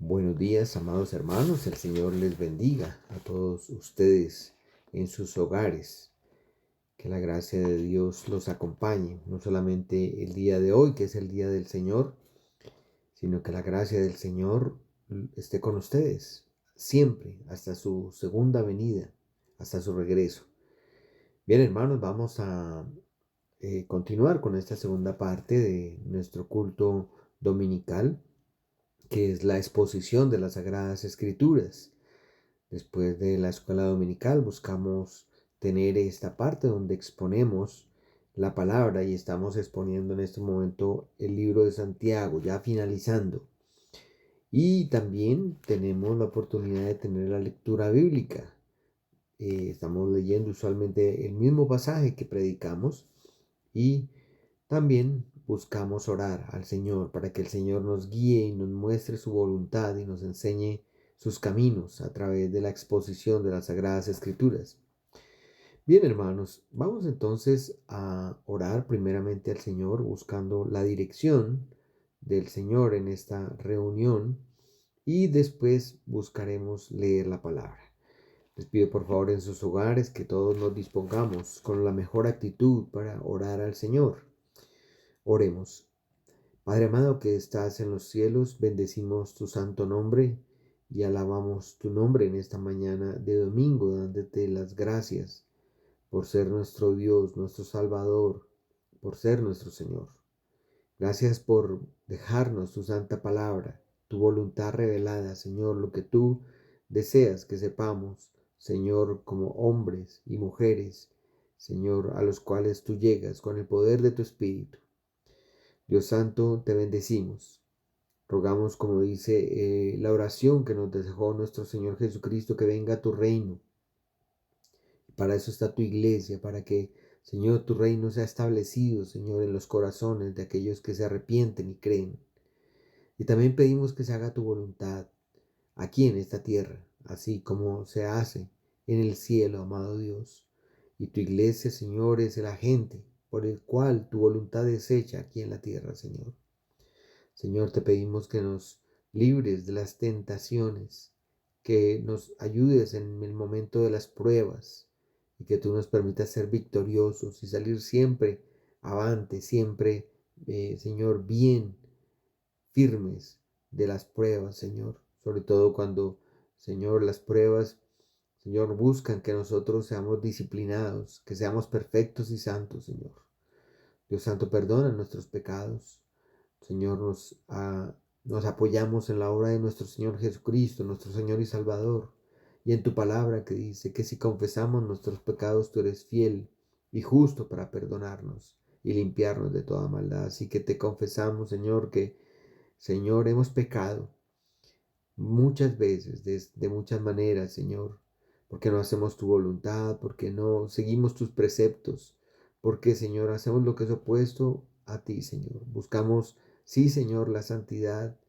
Buenos días, amados hermanos. El Señor les bendiga a todos ustedes en sus hogares. Que la gracia de Dios los acompañe, no solamente el día de hoy, que es el día del Señor, sino que la gracia del Señor esté con ustedes siempre, hasta su segunda venida, hasta su regreso. Bien, hermanos, vamos a continuar con esta segunda parte de nuestro culto dominical, que es la exposición de las Sagradas Escrituras. Después de la escuela dominical buscamos tener esta parte donde exponemos la palabra y estamos exponiendo en este momento el libro de Santiago, ya finalizando. Y también tenemos la oportunidad de tener la lectura bíblica. Estamos leyendo usualmente el mismo pasaje que predicamos y también buscamos orar al Señor para que el Señor nos guíe y nos muestre su voluntad y nos enseñe sus caminos a través de la exposición de las Sagradas Escrituras. Bien, hermanos, vamos entonces a orar primeramente al Señor buscando la dirección del Señor en esta reunión y después buscaremos leer la palabra. Les pido por favor en sus hogares que todos nos dispongamos con la mejor actitud para orar al Señor. Oremos. Padre amado que estás en los cielos, bendecimos tu santo nombre y alabamos tu nombre en esta mañana de domingo, dándote las gracias por ser nuestro Dios, nuestro Salvador, por ser nuestro Señor. Gracias por dejarnos tu santa palabra, tu voluntad revelada, Señor, lo que tú deseas que sepamos, Señor, como hombres y mujeres, Señor, a los cuales tú llegas con el poder de tu Espíritu. Dios Santo, te bendecimos. Rogamos, como dice la oración que nos dejó nuestro Señor Jesucristo, que venga a tu reino. Para eso está tu iglesia, para que, Señor, tu reino sea establecido, Señor, en los corazones de aquellos que se arrepienten y creen. Y también pedimos que se haga tu voluntad aquí en esta tierra, así como se hace en el cielo, amado Dios. Y tu iglesia, Señor, es el agente por el cual tu voluntad es hecha aquí en la tierra, Señor. Señor, te pedimos que nos libres de las tentaciones, que nos ayudes en el momento de las pruebas y que tú nos permitas ser victoriosos y salir siempre avante, siempre, Señor, bien firmes de las pruebas, Señor. Sobre todo cuando, Señor, las pruebas, Señor, buscan que nosotros seamos disciplinados, que seamos perfectos y santos, Señor. Dios Santo, perdona nuestros pecados. Señor, nos apoyamos en la obra de nuestro Señor Jesucristo, nuestro Señor y Salvador, y en tu palabra que dice que si confesamos nuestros pecados, tú eres fiel y justo para perdonarnos y limpiarnos de toda maldad. Así que te confesamos, Señor, que, Señor, hemos pecado muchas veces, de muchas maneras, Señor, porque no hacemos tu voluntad, porque no seguimos tus preceptos, porque, Señor, hacemos lo que es opuesto a ti, Señor. Buscamos, sí, Señor, la santidad,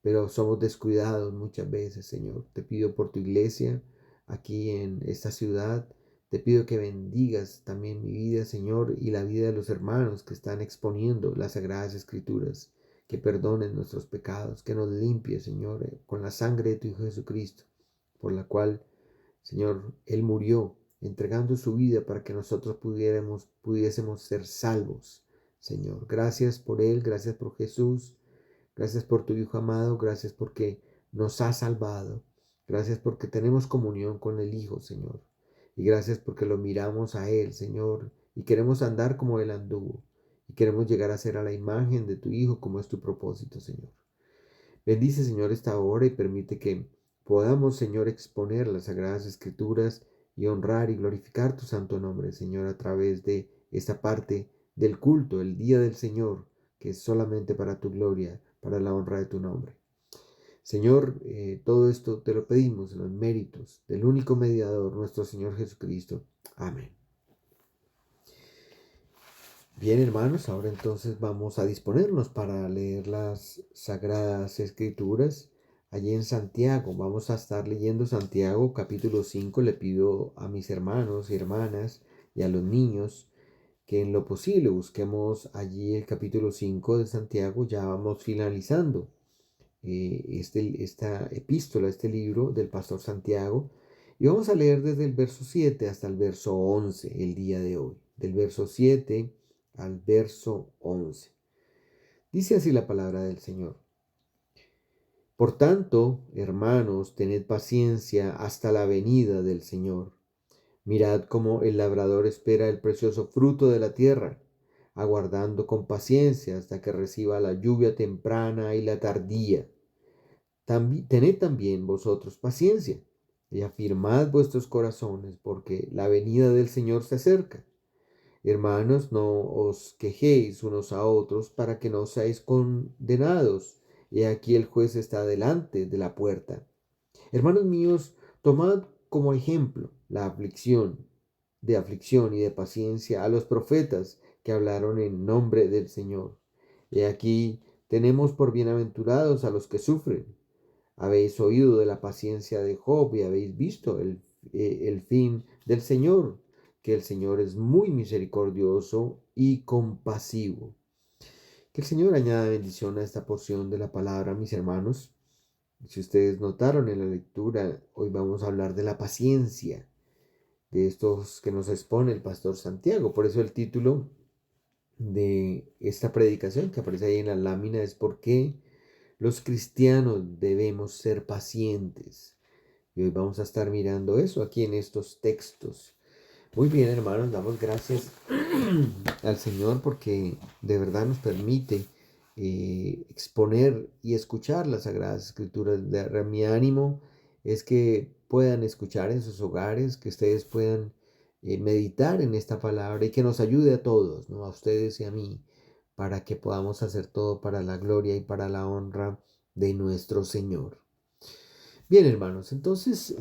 pero somos descuidados muchas veces, Señor. Te pido por tu iglesia aquí en esta ciudad. Te pido que bendigas también mi vida, Señor, y la vida de los hermanos que están exponiendo las Sagradas Escrituras. Que perdones nuestros pecados, que nos limpie, Señor, con la sangre de tu Hijo Jesucristo, por la cual, Señor, Él murió, entregando su vida para que nosotros pudiésemos ser salvos, Señor. Gracias por Él, gracias por Jesús, gracias por tu Hijo amado, gracias porque nos ha salvado, gracias porque tenemos comunión con el Hijo, Señor, y gracias porque lo miramos a Él, Señor, y queremos andar como Él anduvo. Y queremos llegar a ser a la imagen de tu Hijo como es tu propósito, Señor. Bendice, Señor, esta hora y permite que podamos, Señor, exponer las Sagradas Escrituras y honrar y glorificar tu santo nombre, Señor, a través de esta parte del culto, el día del Señor, que es solamente para tu gloria, para la honra de tu nombre. Señor, todo esto te lo pedimos en los méritos del único mediador, nuestro Señor Jesucristo. Amén. Bien, hermanos, ahora entonces vamos a disponernos para leer las Sagradas Escrituras. Allí en Santiago, vamos a estar leyendo Santiago capítulo 5. Le pido a mis hermanos y hermanas y a los niños que en lo posible busquemos allí el capítulo 5 de Santiago. Ya vamos finalizando esta epístola, este libro del pastor Santiago. Y vamos a leer desde el verso 7 hasta el verso 11 el día de hoy. Del verso 7 al verso 11. Dice así la palabra del Señor. Por tanto, hermanos, tened paciencia hasta la venida del Señor. Mirad cómo el labrador espera el precioso fruto de la tierra, aguardando con paciencia hasta que reciba la lluvia temprana y la tardía. Tened también vosotros paciencia y afirmad vuestros corazones, porque la venida del Señor se acerca. Hermanos, no os quejéis unos a otros para que no seáis condenados. Y aquí el juez está delante de la puerta. Hermanos míos, tomad como ejemplo la aflicción y de paciencia a los profetas que hablaron en nombre del Señor. Y aquí tenemos por bienaventurados a los que sufren. Habéis oído de la paciencia de Job y habéis visto el fin del Señor, que el Señor es muy misericordioso y compasivo. Que el Señor añada bendición a esta porción de la palabra, mis hermanos. Si ustedes notaron en la lectura, hoy vamos a hablar de la paciencia, de estos que nos expone el pastor Santiago. Por eso el título de esta predicación que aparece ahí en la lámina es ¿por qué los cristianos debemos ser pacientes? Y hoy vamos a estar mirando eso aquí en estos textos. Muy bien, hermanos, damos gracias al Señor porque de verdad nos permite exponer y escuchar las Sagradas Escrituras. Mi ánimo es que puedan escuchar en sus hogares, que ustedes puedan meditar en esta palabra y que nos ayude a todos, ¿no? A ustedes y a mí, para que podamos hacer todo para la gloria y para la honra de nuestro Señor. Bien, hermanos, entonces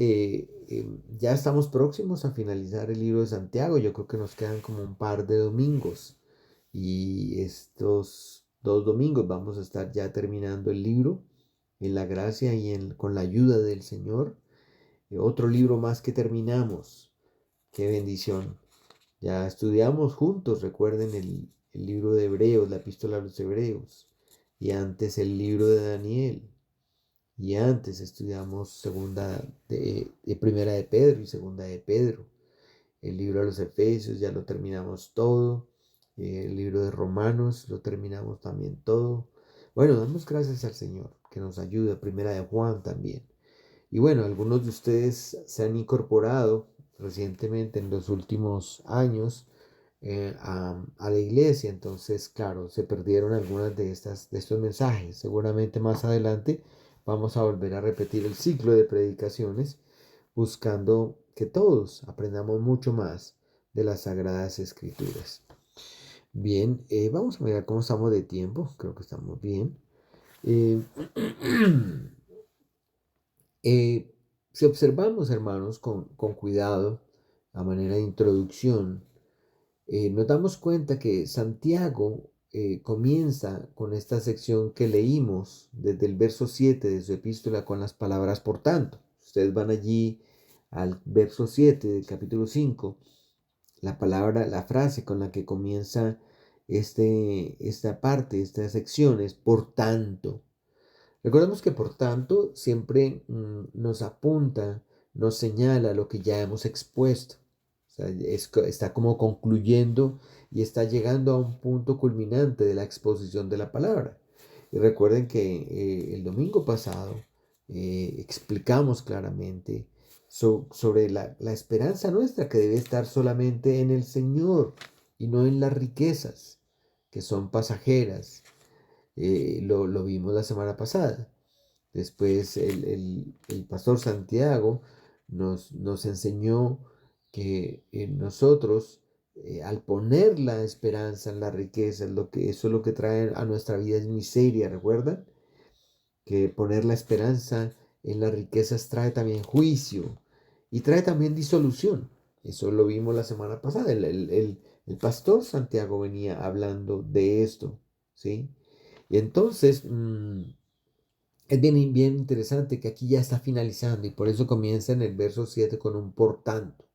ya estamos próximos a finalizar el libro de Santiago. Yo creo que nos quedan como un par de domingos y estos 2 domingos vamos a estar ya terminando el libro en la gracia y con la ayuda del Señor. Otro libro más que terminamos. Qué bendición. Ya estudiamos juntos, recuerden el libro de Hebreos, la epístola a los Hebreos, y antes el libro de Daniel. Y antes estudiamos primera de Pedro y segunda de Pedro. El libro de los Efesios ya lo terminamos todo. El libro de Romanos lo terminamos también todo. Bueno, damos gracias al Señor que nos ayuda. Primera de Juan también. Y bueno, algunos de ustedes se han incorporado recientemente en los últimos años a la iglesia. Entonces, claro, se perdieron algunas de estos mensajes. Seguramente más adelante vamos a volver a repetir el ciclo de predicaciones buscando que todos aprendamos mucho más de las Sagradas Escrituras. Bien, vamos a mirar cómo estamos de tiempo. Creo que estamos bien. Eh, si observamos, hermanos, con cuidado, a manera de introducción, nos damos cuenta que Santiago comienza con esta sección que leímos desde el verso 7 de su epístola con las palabras por tanto. Ustedes van allí al verso 7 del capítulo 5, la frase con la que comienza esta parte, esta sección es por tanto. Recordemos que por tanto siempre nos apunta, nos señala lo que ya hemos expuesto. O sea, está como concluyendo y está llegando a un punto culminante de la exposición de la palabra. Y recuerden que el domingo pasado explicamos claramente sobre la esperanza nuestra que debe estar solamente en el Señor y no en las riquezas, que son pasajeras. Lo vimos la semana pasada. Después el pastor Santiago nos enseñó que nosotros, al poner la esperanza en la riqueza, eso es lo que trae a nuestra vida es miseria, ¿recuerdan? Que poner la esperanza en las riquezas trae también juicio y trae también disolución. Eso lo vimos la semana pasada. El pastor Santiago venía hablando de esto, ¿sí? Y entonces es bien interesante que aquí ya está finalizando y por eso comienza en el verso 7 con un por tanto,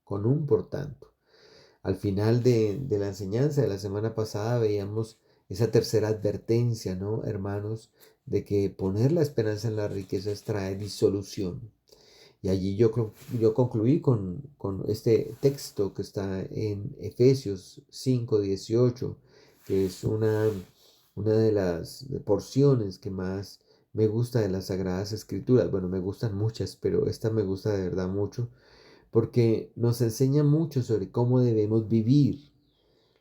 con un por tanto. Al final de la enseñanza de la semana pasada veíamos esa tercera advertencia, ¿no, hermanos? de que poner la esperanza en las riquezas trae disolución. Y allí yo concluí con este texto que está en Efesios 5:18, que es una de las porciones que más me gusta de las Sagradas Escrituras. Bueno, me gustan muchas, pero esta me gusta de verdad mucho, porque nos enseña mucho sobre cómo debemos vivir.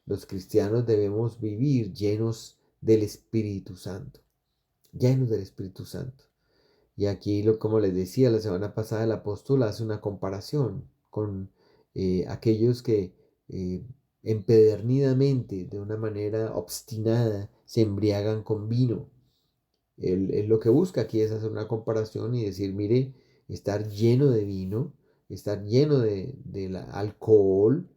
Los cristianos debemos vivir llenos del Espíritu Santo, llenos del Espíritu Santo. Y aquí, como les decía la semana pasada, el apóstol hace una comparación con aquellos que eh, empedernidamente, de una manera obstinada, se embriagan con vino. Él lo que busca aquí es hacer una comparación y decir, mire, estar lleno de vino, estar lleno de alcohol,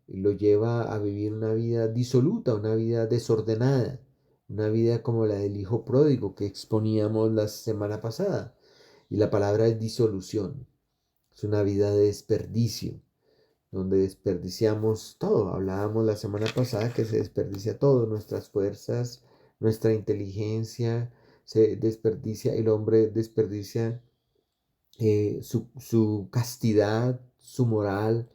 lo lleva a vivir una vida disoluta, una vida desordenada, una vida como la del hijo pródigo que exponíamos la semana pasada. Y la palabra es disolución, es una vida de desperdicio, donde desperdiciamos todo. Hablábamos la semana pasada que se desperdicia todo, nuestras fuerzas, nuestra inteligencia, se desperdicia, el hombre desperdicia su castidad, su moral,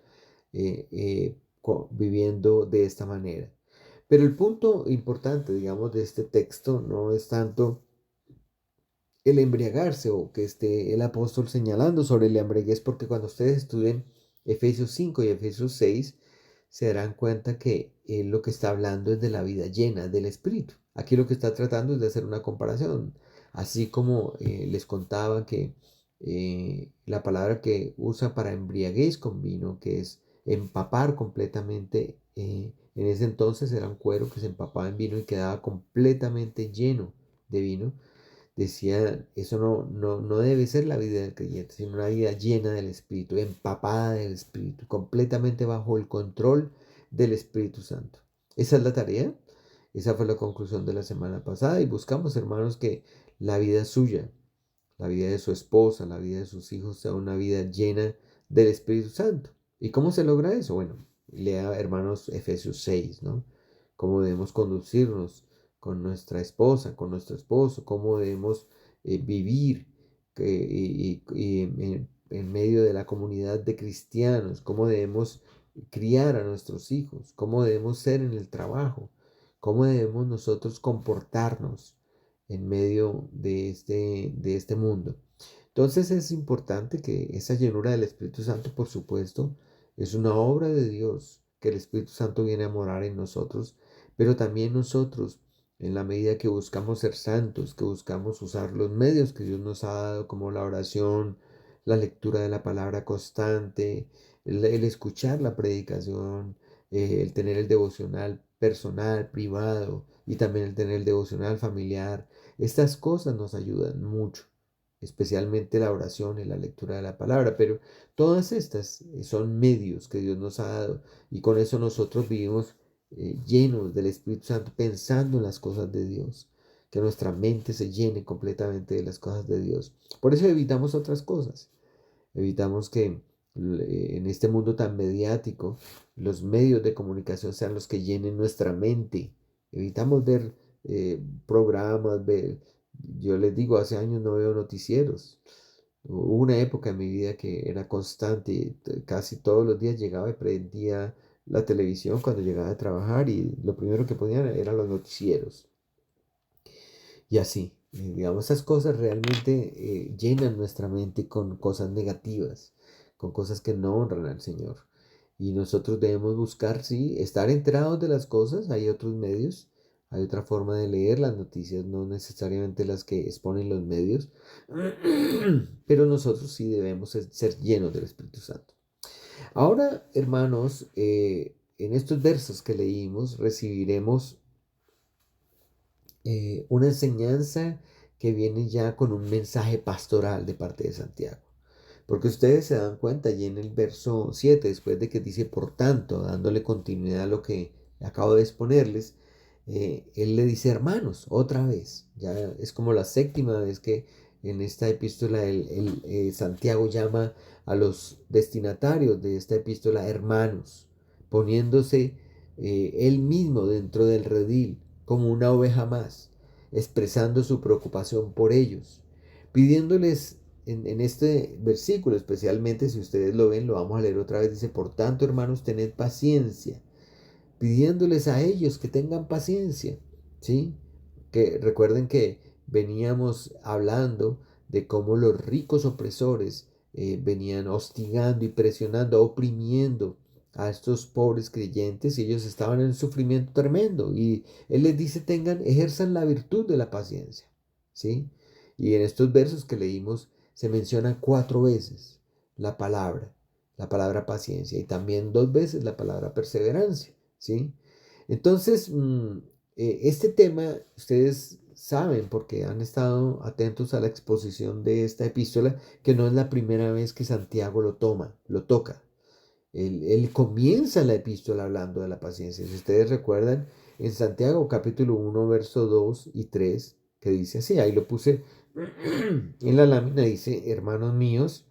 viviendo de esta manera. Pero el punto importante, digamos, de este texto no es tanto el embriagarse o que esté el apóstol señalando sobre la embriaguez, porque cuando ustedes estudien Efesios 5 y Efesios 6, se darán cuenta que él lo que está hablando es de la vida llena del Espíritu. Aquí lo que está tratando es de hacer una comparación, así como les contaba que la palabra que usa para embriaguez con vino, que es empapar completamente, en ese entonces era un cuero que se empapaba en vino y quedaba completamente lleno de vino. Decía, eso no debe ser la vida del creyente, sino una vida llena del Espíritu, empapada del Espíritu, completamente bajo el control del Espíritu Santo. Esa es la tarea, esa fue la conclusión de la semana pasada y buscamos, hermanos, que la vida suya, la vida de su esposa, la vida de sus hijos sea una vida llena del Espíritu Santo. ¿Y cómo se logra eso? Bueno, lea, hermanos, Efesios 6, ¿no? Cómo debemos conducirnos con nuestra esposa, con nuestro esposo, cómo debemos vivir en medio de la comunidad de cristianos, cómo debemos criar a nuestros hijos, cómo debemos ser en el trabajo, cómo debemos nosotros comportarnos en medio de este mundo. Entonces es importante que esa llenura del Espíritu Santo, por supuesto, es una obra de Dios, que el Espíritu Santo viene a morar en nosotros, pero también nosotros, en la medida que buscamos ser santos, que buscamos usar los medios que Dios nos ha dado, como la oración, la lectura de la palabra constante, el escuchar la predicación, el tener el devocional personal, privado, y también el tener el devocional familiar. Estas cosas nos ayudan mucho, especialmente la oración y la lectura de la palabra, pero todas estas son medios que Dios nos ha dado y con eso nosotros vivimos llenos del Espíritu Santo, pensando en las cosas de Dios, que nuestra mente se llene completamente de las cosas de Dios. Por eso evitamos otras cosas, evitamos que en este mundo tan mediático los medios de comunicación sean los que llenen nuestra mente. Evitamos ver programas, yo les digo, hace años no veo noticieros. Hubo una época en mi vida que era constante, casi todos los días llegaba y prendía la televisión cuando llegaba a trabajar y lo primero que ponían eran los noticieros. Y así, digamos, esas cosas realmente llenan nuestra mente con cosas negativas, con cosas que no honran al Señor. Y nosotros debemos buscar, sí, estar enterados de las cosas. Hay otros medios, hay otra forma de leer las noticias, no necesariamente las que exponen los medios, pero nosotros sí debemos ser llenos del Espíritu Santo. Ahora, hermanos, en estos versos que leímos recibiremos una enseñanza que viene ya con un mensaje pastoral de parte de Santiago. Porque ustedes se dan cuenta allí en el verso 7, después de que dice, por tanto, dándole continuidad a lo que acabo de exponerles, él le dice hermanos, otra vez. Ya es como la séptima vez que en esta epístola Santiago llama a los destinatarios de esta epístola hermanos, poniéndose él mismo dentro del redil como una oveja más. expresando su preocupación por ellos, pidiéndoles en este versículo, especialmente si ustedes lo ven, lo vamos a leer otra vez, dice, por tanto, hermanos, tened paciencia, pidiéndoles a ellos que tengan paciencia, ¿sí? Que recuerden que veníamos hablando de cómo los ricos opresores venían hostigando y presionando, oprimiendo a estos pobres creyentes y ellos estaban en sufrimiento tremendo. Y Él les dice, ejerzan la virtud de la paciencia, ¿sí? Y en estos versos que leímos se menciona 4 veces la palabra paciencia y también 2 veces la palabra perseverancia, ¿sí? Entonces, este tema, ustedes saben, porque han estado atentos a la exposición de esta epístola, que no es la primera vez que Santiago lo toca. Él comienza la epístola hablando de la paciencia. Si ustedes recuerdan, en Santiago capítulo 1, verso 2 y 3, que dice así, ahí lo puse en la lámina, dice, hermanos míos,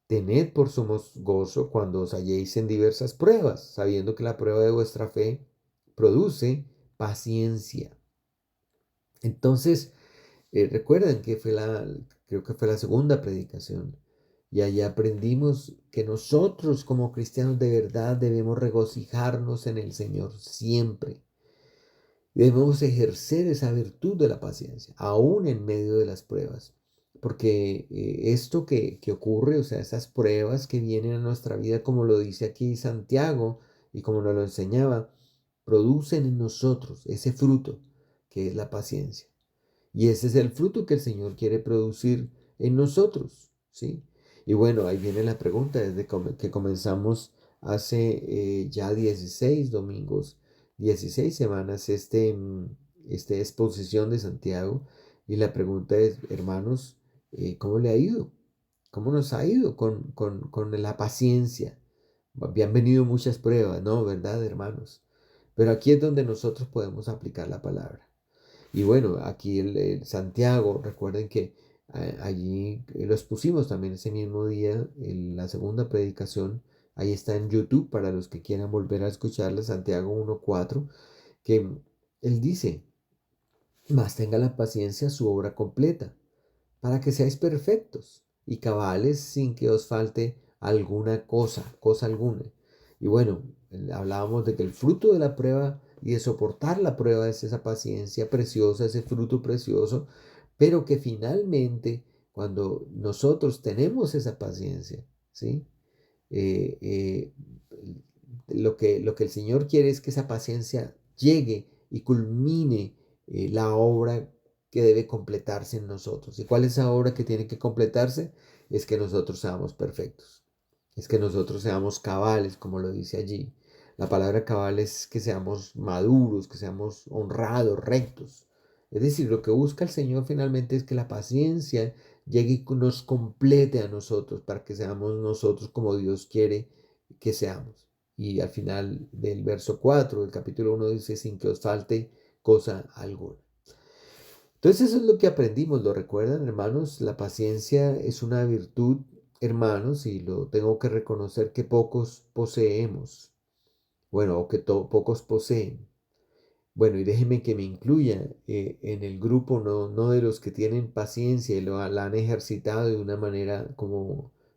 tened por sumo gozo cuando os halléis en diversas pruebas, sabiendo que la prueba de vuestra fe produce paciencia. Entonces, recuerdan que creo que fue la segunda predicación, y allí aprendimos que nosotros como cristianos de verdad debemos regocijarnos en el Señor siempre. Debemos ejercer esa virtud de la paciencia, aún en medio de las pruebas. Porque esto que ocurre, o sea, esas pruebas que vienen a nuestra vida, como lo dice aquí Santiago y como nos lo enseñaba, producen en nosotros ese fruto que es la paciencia. Y ese es el fruto que el Señor quiere producir en nosotros, ¿sí? Y bueno, ahí viene la pregunta, desde que comenzamos hace ya 16 domingos, 16 semanas, esta exposición de Santiago. Y la pregunta es, hermanos, ¿cómo le ha ido? ¿Cómo nos ha ido con la paciencia? Habían venido muchas pruebas, ¿no? ¿Verdad, hermanos? Pero aquí es donde nosotros podemos aplicar la palabra. Y bueno, aquí el Santiago, recuerden que allí los pusimos también ese mismo día, en la segunda predicación, ahí está en YouTube para los que quieran volver a escucharla, Santiago 1:4, que él dice, mas tenga la paciencia su obra completa, para que seáis perfectos y cabales sin que os falte alguna cosa alguna. Y bueno, hablábamos de que el fruto de la prueba y de soportar la prueba es esa paciencia preciosa, ese fruto precioso, pero que finalmente cuando nosotros tenemos esa paciencia, ¿sí? Eh, eh, lo que el Señor quiere es que esa paciencia llegue y culmine la obra que debe completarse en nosotros. ¿Y cuál es esa obra que tiene que completarse? Es que nosotros seamos perfectos. Es que nosotros seamos cabales, como lo dice allí. La palabra cabal es que seamos maduros, que seamos honrados, rectos. Es decir, lo que busca el Señor finalmente es que la paciencia llegue y nos complete a nosotros para que seamos nosotros como Dios quiere que seamos. Y al final del verso 4 del capítulo 1 dice, sin que os falte cosa alguna. Entonces eso es lo que aprendimos, ¿lo recuerdan, hermanos? La paciencia es una virtud, hermanos, y lo tengo que reconocer que pocos poseemos. Bueno, o que pocos poseen. Bueno, y déjenme que me incluya en el grupo, no de los que tienen paciencia y la han ejercitado de una manera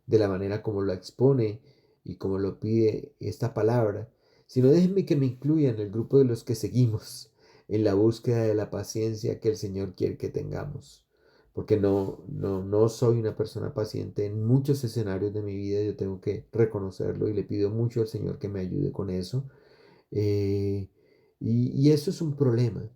de la manera como lo expone y como lo pide esta palabra, sino déjenme que me incluya en el grupo de los que seguimos en la búsqueda de la paciencia que el Señor quiere que tengamos. Porque no soy una persona paciente en muchos escenarios de mi vida, yo tengo que reconocerlo y le pido mucho al Señor que me ayude con eso. Eh, y eso es un problema.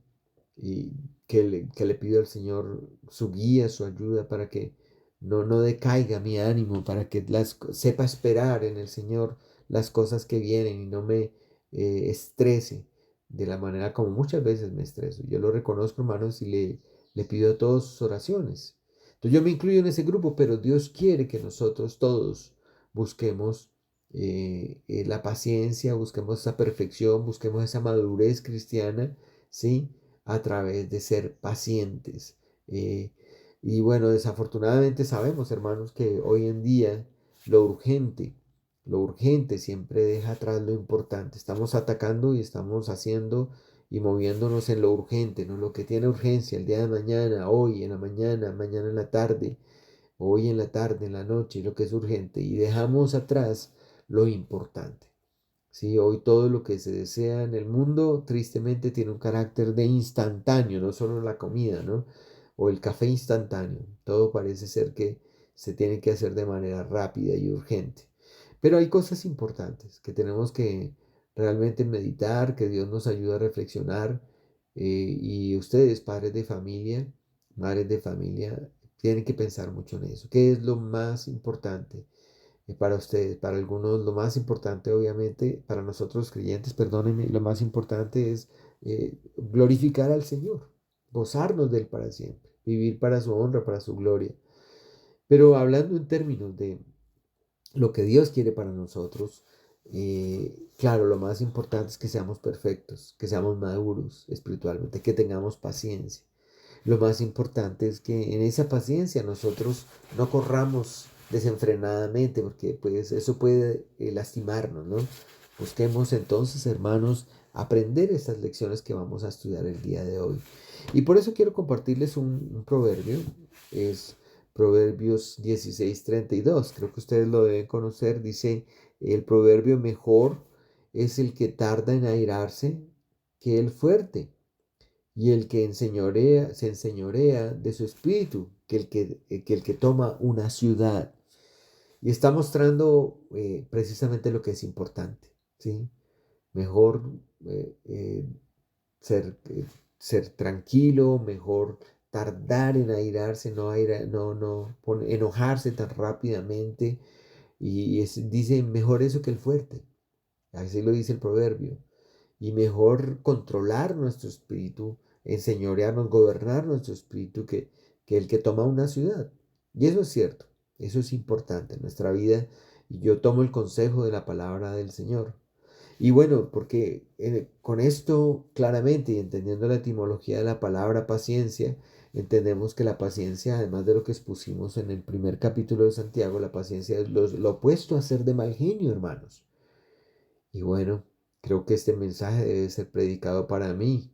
Y que le pido al Señor su guía, su ayuda para que no decaiga mi ánimo, para que sepa esperar en el Señor las cosas que vienen y no me estrese de la manera como muchas veces me estreso. Yo lo reconozco, hermanos, y le pido a todos sus oraciones. Entonces yo me incluyo en ese grupo, pero Dios quiere que nosotros todos busquemos la paciencia, busquemos esa perfección, busquemos esa madurez cristiana, ¿sí? A través de ser pacientes. Eh, y bueno, desafortunadamente sabemos, hermanos, que hoy en día lo urgente, lo urgente siempre deja atrás lo importante. Estamos atacando y estamos haciendo y moviéndonos en lo urgente, ¿no? Lo que tiene urgencia el día de mañana, hoy en la mañana, mañana en la tarde, hoy en la tarde, en la noche, lo que es urgente, y dejamos atrás lo importante. Sí, hoy todo lo que se desea en el mundo tristemente tiene un carácter de instantáneo, no solo la comida, ¿no? O el café instantáneo. Todo parece ser que se tiene que hacer de manera rápida y urgente. Pero hay cosas importantes que tenemos que realmente meditar, que Dios nos ayuda a reflexionar. Y ustedes, padres de familia, madres de familia, tienen que pensar mucho en eso. ¿Qué es lo más importante? Para ustedes, para algunos lo más importante, obviamente, para nosotros creyentes, perdónenme, lo más importante es glorificar al Señor, gozarnos de Él para siempre, vivir para su honra, para su gloria. Pero hablando en términos de lo que Dios quiere para nosotros, claro, lo más importante es que seamos perfectos, que seamos maduros espiritualmente, que tengamos paciencia. Lo más importante es que en esa paciencia nosotros no corramos desenfrenadamente, porque pues eso puede lastimarnos, ¿no? Busquemos entonces, hermanos, aprender estas lecciones que vamos a estudiar el día de hoy. Y por eso quiero compartirles un proverbio, es Proverbios 16:32. Creo que ustedes lo deben conocer. Dice el proverbio: mejor es el que tarda en airarse que el fuerte, y el que se enseñorea de su espíritu, que el que toma una ciudad. Y está mostrando precisamente lo que es importante, ¿sí? Mejor eh, eh, ser, ser tranquilo, mejor tardar en airarse, no enojarse tan rápidamente. Y dice, mejor eso que el fuerte. Así lo dice el proverbio. Y mejor controlar nuestro espíritu, enseñorearnos, gobernar nuestro espíritu que el que toma una ciudad. Y eso es cierto, eso es importante en nuestra vida. Y yo tomo el consejo de la palabra del Señor. Y bueno, porque con esto claramente y entendiendo la etimología de la palabra paciencia, entendemos que la paciencia, además de lo que expusimos en el primer capítulo de Santiago, la paciencia es lo opuesto a ser de mal genio, hermanos. Y bueno, creo que este mensaje debe ser predicado para mí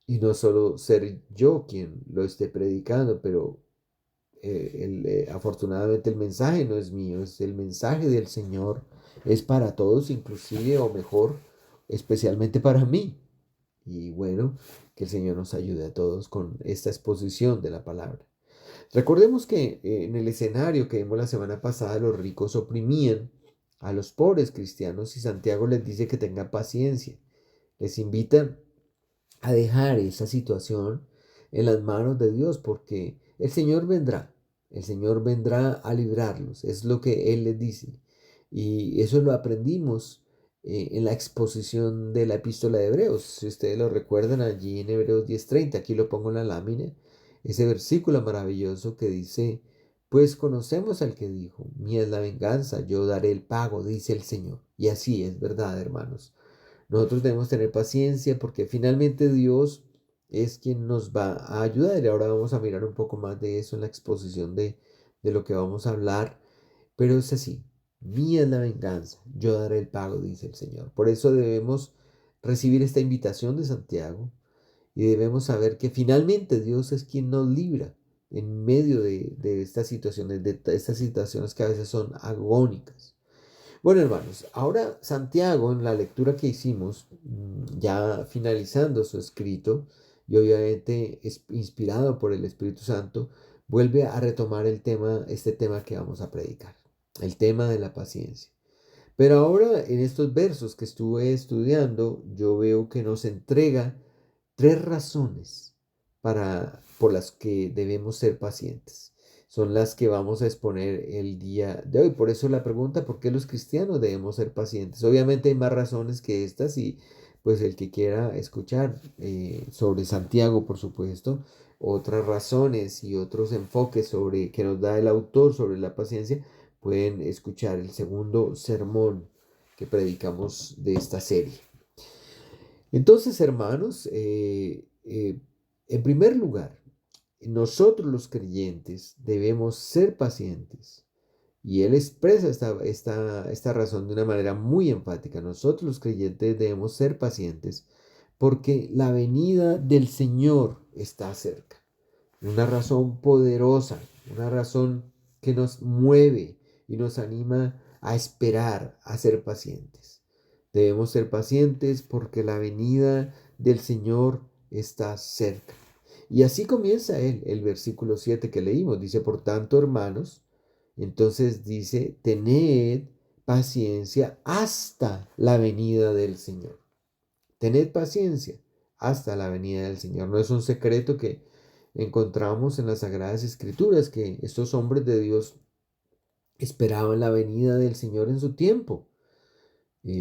y no solo ser yo quien lo esté predicando, pero afortunadamente el mensaje no es mío, es el mensaje del Señor, es para todos, inclusive o mejor, especialmente para mí. Y bueno, que el Señor nos ayude a todos con esta exposición de la palabra. Recordemos que en el escenario que vimos la semana pasada, los ricos oprimían a los pobres cristianos y Santiago les dice que tengan paciencia. Les invita a dejar esa situación en las manos de Dios, porque el Señor vendrá a librarlos, es lo que Él les dice. Y eso lo aprendimos en la exposición de la epístola de Hebreos. Si ustedes lo recuerdan allí en Hebreos 10:30, aquí lo pongo en la lámina, ese versículo maravilloso que dice, pues conocemos al que dijo, mía es la venganza, yo daré el pago, dice el Señor. Y así es verdad, hermanos. Nosotros debemos tener paciencia porque finalmente Dios es quien nos va a ayudar. Y ahora vamos a mirar un poco más de eso en la exposición de lo que vamos a hablar. Pero es así, mía es la venganza, yo daré el pago, dice el Señor. Por eso debemos recibir esta invitación de Santiago y debemos saber que finalmente Dios es quien nos libra en medio de estas situaciones que a veces son agónicas. Bueno, hermanos, ahora Santiago, en la lectura que hicimos, ya finalizando su escrito, y obviamente es inspirado por el Espíritu Santo, vuelve a retomar este tema que vamos a predicar, el tema de la paciencia. Pero ahora, en estos versos que estuve estudiando, yo veo que nos entrega tres razones por las que debemos ser pacientes. Son las que vamos a exponer el día de hoy. Por eso la pregunta, ¿por qué los cristianos debemos ser pacientes? Obviamente hay más razones que estas y pues el que quiera escuchar sobre Santiago, por supuesto, otras razones y otros enfoques sobre que nos da el autor sobre la paciencia, pueden escuchar el segundo sermón que predicamos de esta serie. Entonces, hermanos, en primer lugar, nosotros los creyentes debemos ser pacientes. Y él expresa esta razón de una manera muy enfática. Nosotros los creyentes debemos ser pacientes porque la venida del Señor está cerca. Una razón poderosa, una razón que nos mueve y nos anima a esperar, a ser pacientes. Debemos ser pacientes porque la venida del Señor está cerca. Y así comienza el versículo 7 que leímos. Dice, por tanto, hermanos, entonces dice, tened paciencia hasta la venida del Señor. Tened paciencia hasta la venida del Señor. No es un secreto que encontramos en las Sagradas Escrituras que estos hombres de Dios esperaban la venida del Señor en su tiempo.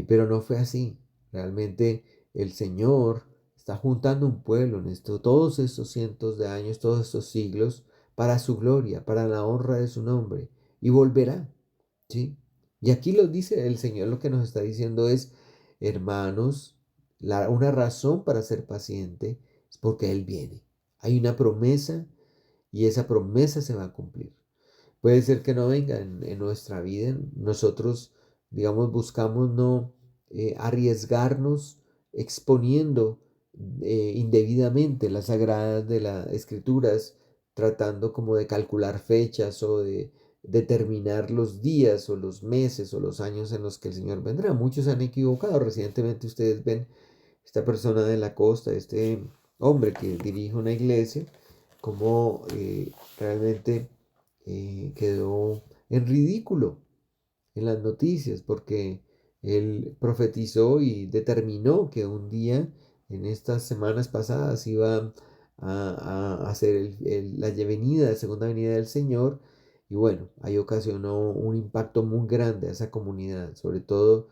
Pero no fue así. Realmente el Señor está juntando un pueblo en todos estos cientos de años, todos estos siglos, para su gloria, para la honra de su nombre. Y volverá. ¿Sí? Y aquí lo dice el Señor, lo que nos está diciendo es, hermanos, una razón para ser paciente es porque Él viene. Hay una promesa y esa promesa se va a cumplir. Puede ser que no venga en nuestra vida. Nosotros, digamos, buscamos no arriesgarnos exponiendo indebidamente las sagradas de las escrituras, tratando como de calcular fechas o de determinar los días o los meses o los años en los que el Señor vendrá. Muchos se han equivocado. Recientemente ustedes ven esta persona de la costa, este hombre que dirige una iglesia, como realmente quedó en ridículo en las noticias porque él profetizó y determinó que un día en estas semanas pasadas iba a hacer la venida, la segunda venida del Señor. Y bueno, ahí ocasionó un impacto muy grande a esa comunidad, sobre todo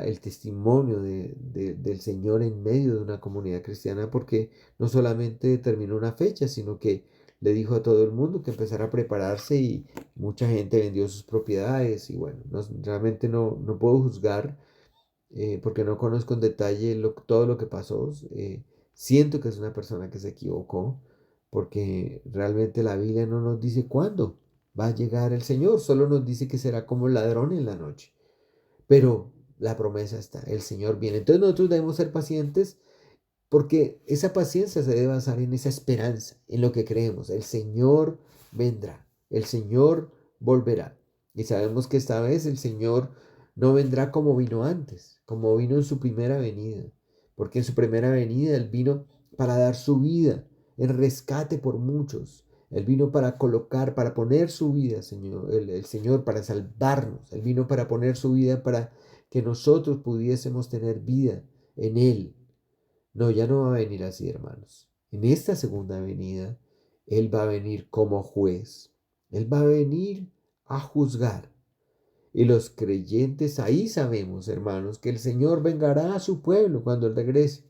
el testimonio del Señor en medio de una comunidad cristiana, porque no solamente determinó una fecha, sino que le dijo a todo el mundo que empezara a prepararse y mucha gente vendió sus propiedades y bueno, realmente no puedo juzgar porque no conozco en detalle todo lo que pasó. Siento que es una persona que se equivocó porque realmente la Biblia no nos dice cuándo va a llegar el Señor, solo nos dice que será como ladrón en la noche. Pero la promesa está, el Señor viene. Entonces nosotros debemos ser pacientes porque esa paciencia se debe basar en esa esperanza, en lo que creemos. El Señor vendrá, el Señor volverá. Y sabemos que esta vez el Señor no vendrá como vino antes, como vino en su primera venida. Porque en su primera venida Él vino para dar su vida en rescate por muchos. Él vino para colocar, para poner su vida, Señor, el Señor, para salvarnos. Él vino para poner su vida para que nosotros pudiésemos tener vida en Él. No, ya no va a venir así, hermanos. En esta segunda venida, Él va a venir como juez. Él va a venir a juzgar. Y los creyentes ahí sabemos, hermanos, que el Señor vengará a su pueblo cuando Él regrese.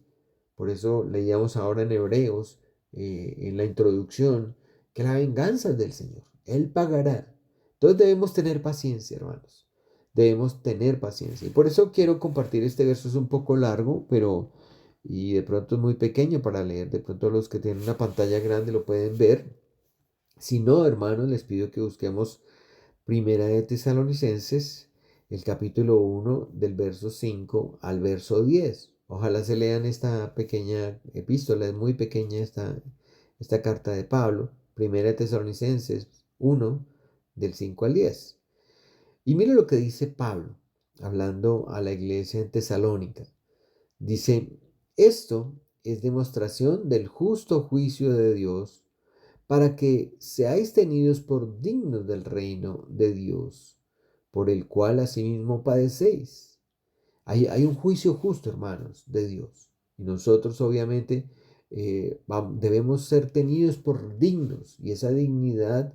Por eso leíamos ahora en Hebreos, en la introducción, que la venganza es del Señor. Él pagará. Entonces debemos tener paciencia, hermanos. Debemos tener paciencia. Y por eso quiero compartir este verso. Es un poco largo, pero y de pronto es muy pequeño para leer. De pronto los que tienen una pantalla grande lo pueden ver. Si no, hermanos, les pido que busquemos Primera de Tesalonicenses, el capítulo 1 del verso 5 al verso 10. Ojalá se lean esta pequeña epístola, es muy pequeña esta carta de Pablo. Primera de Tesalonicenses 1 del 5 al 10. Y mire lo que dice Pablo, hablando a la iglesia en Tesalónica. Dice, esto es demostración del justo juicio de Dios para que seáis tenidos por dignos del reino de Dios, por el cual asimismo padecéis. Hay un juicio justo, hermanos, de Dios. Y nosotros obviamente debemos ser tenidos por dignos. Y esa dignidad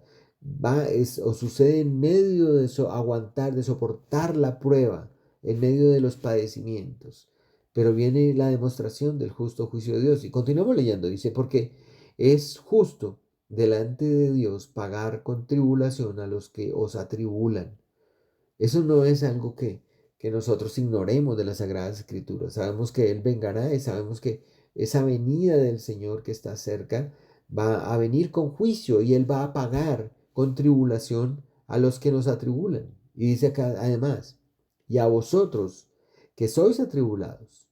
o sucede en medio de aguantar, de soportar la prueba, en medio de los padecimientos. Pero viene la demostración del justo juicio de Dios. Y continuamos leyendo. Dice, porque es justo delante de Dios pagar con tribulación a los que os atribulan. Eso no es algo que nosotros ignoremos de las Sagradas Escrituras. Sabemos que Él vengará y sabemos que esa venida del Señor que está cerca va a venir con juicio y Él va a pagar con tribulación a los que nos atribulan. Y dice acá además, y a vosotros que sois atribulados,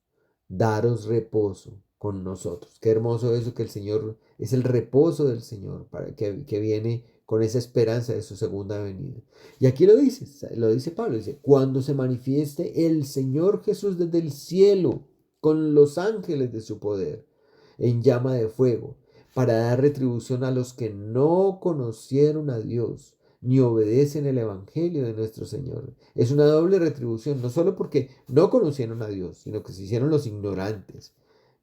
daros reposo con nosotros. Qué hermoso eso, que el Señor es el reposo del Señor, para que viene con esa esperanza de su segunda venida. Y aquí lo dice Pablo, dice, cuando se manifieste el Señor Jesús desde el cielo con los ángeles de su poder en llama de fuego, para dar retribución a los que no conocieron a Dios ni obedecen el Evangelio de nuestro Señor. Es una doble retribución, no solo porque no conocieron a Dios, sino que se hicieron los ignorantes,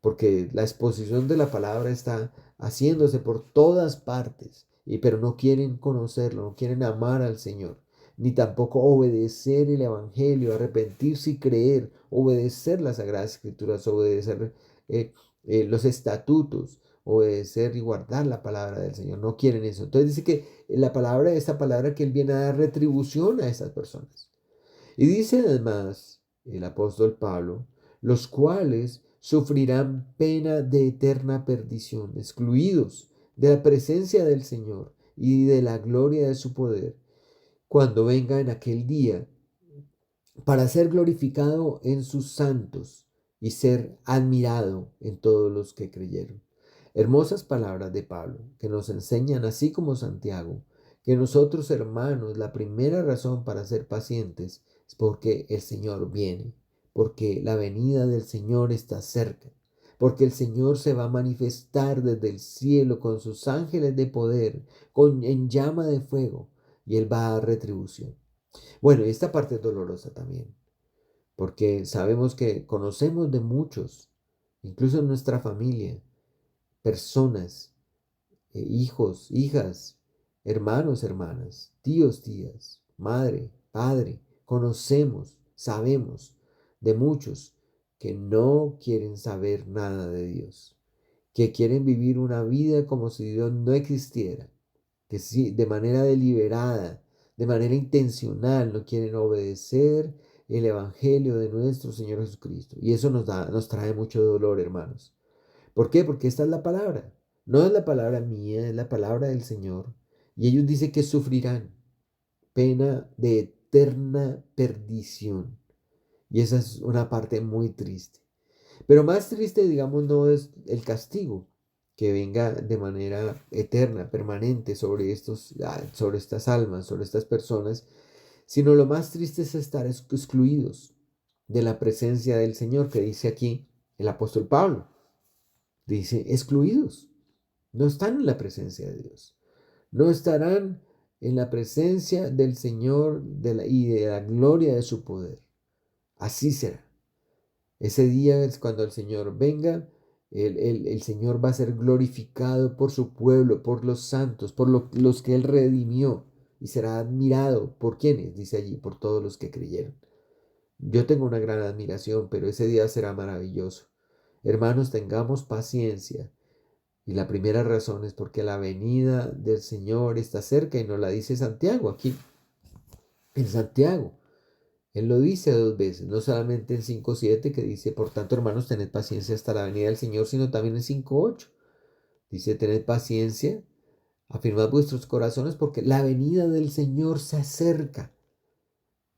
porque la exposición de la palabra está haciéndose por todas partes, pero no quieren conocerlo, no quieren amar al Señor, ni tampoco obedecer el Evangelio, arrepentirse y creer, obedecer las Sagradas Escrituras, obedecer los estatutos, obedecer y guardar la palabra del Señor. No quieren eso. Entonces dice que esta palabra que Él viene a dar retribución a estas personas. Y dice además el apóstol Pablo, los cuales sufrirán pena de eterna perdición, excluidos de la presencia del Señor y de la gloria de su poder, cuando venga en aquel día para ser glorificado en sus santos y ser admirado en todos los que creyeron. Hermosas palabras de Pablo que nos enseñan, así como Santiago, que nosotros, hermanos, la primera razón para ser pacientes es porque el Señor viene, porque la venida del Señor está cerca, porque el Señor se va a manifestar desde el cielo con sus ángeles de poder, en llama de fuego, y Él va a dar retribución. Bueno, y esta parte es dolorosa también, porque sabemos que conocemos de muchos, incluso en nuestra familia, personas, hijos, hijas, hermanos, hermanas, tíos, tías, madre, padre, conocemos, sabemos de muchos que no quieren saber nada de Dios, que quieren vivir una vida como si Dios no existiera, que sí, de manera deliberada, de manera intencional, no quieren obedecer el Evangelio de nuestro Señor Jesucristo. Y eso nos trae mucho dolor, hermanos. ¿Por qué? Porque esta es la palabra. No es la palabra mía, es la palabra del Señor. Y ellos dicen que sufrirán pena de eterna perdición. Y esa es una parte muy triste. Pero más triste, digamos, no es el castigo que venga de manera eterna, permanente sobre estas almas, sobre estas personas, sino lo más triste es estar excluidos de la presencia del Señor, que dice aquí el apóstol Pablo. Dice, excluidos, no están en la presencia de Dios, no estarán en la presencia del Señor y de la gloria de su poder. Así será. Ese día es cuando el Señor venga, el Señor va a ser glorificado por su pueblo, por los santos, por los que Él redimió, y será admirado por quienes, dice allí, por todos los que creyeron. Yo tengo una gran admiración, pero ese día será maravilloso. Hermanos, tengamos paciencia. Y la primera razón es porque la venida del Señor está cerca, y nos la dice Santiago aquí, en Santiago. Él lo dice dos veces, no solamente en 5:7, que dice, por tanto, hermanos, tened paciencia hasta la venida del Señor, sino también en 5:8. Dice, tened paciencia, afirmad vuestros corazones, porque la venida del Señor se acerca.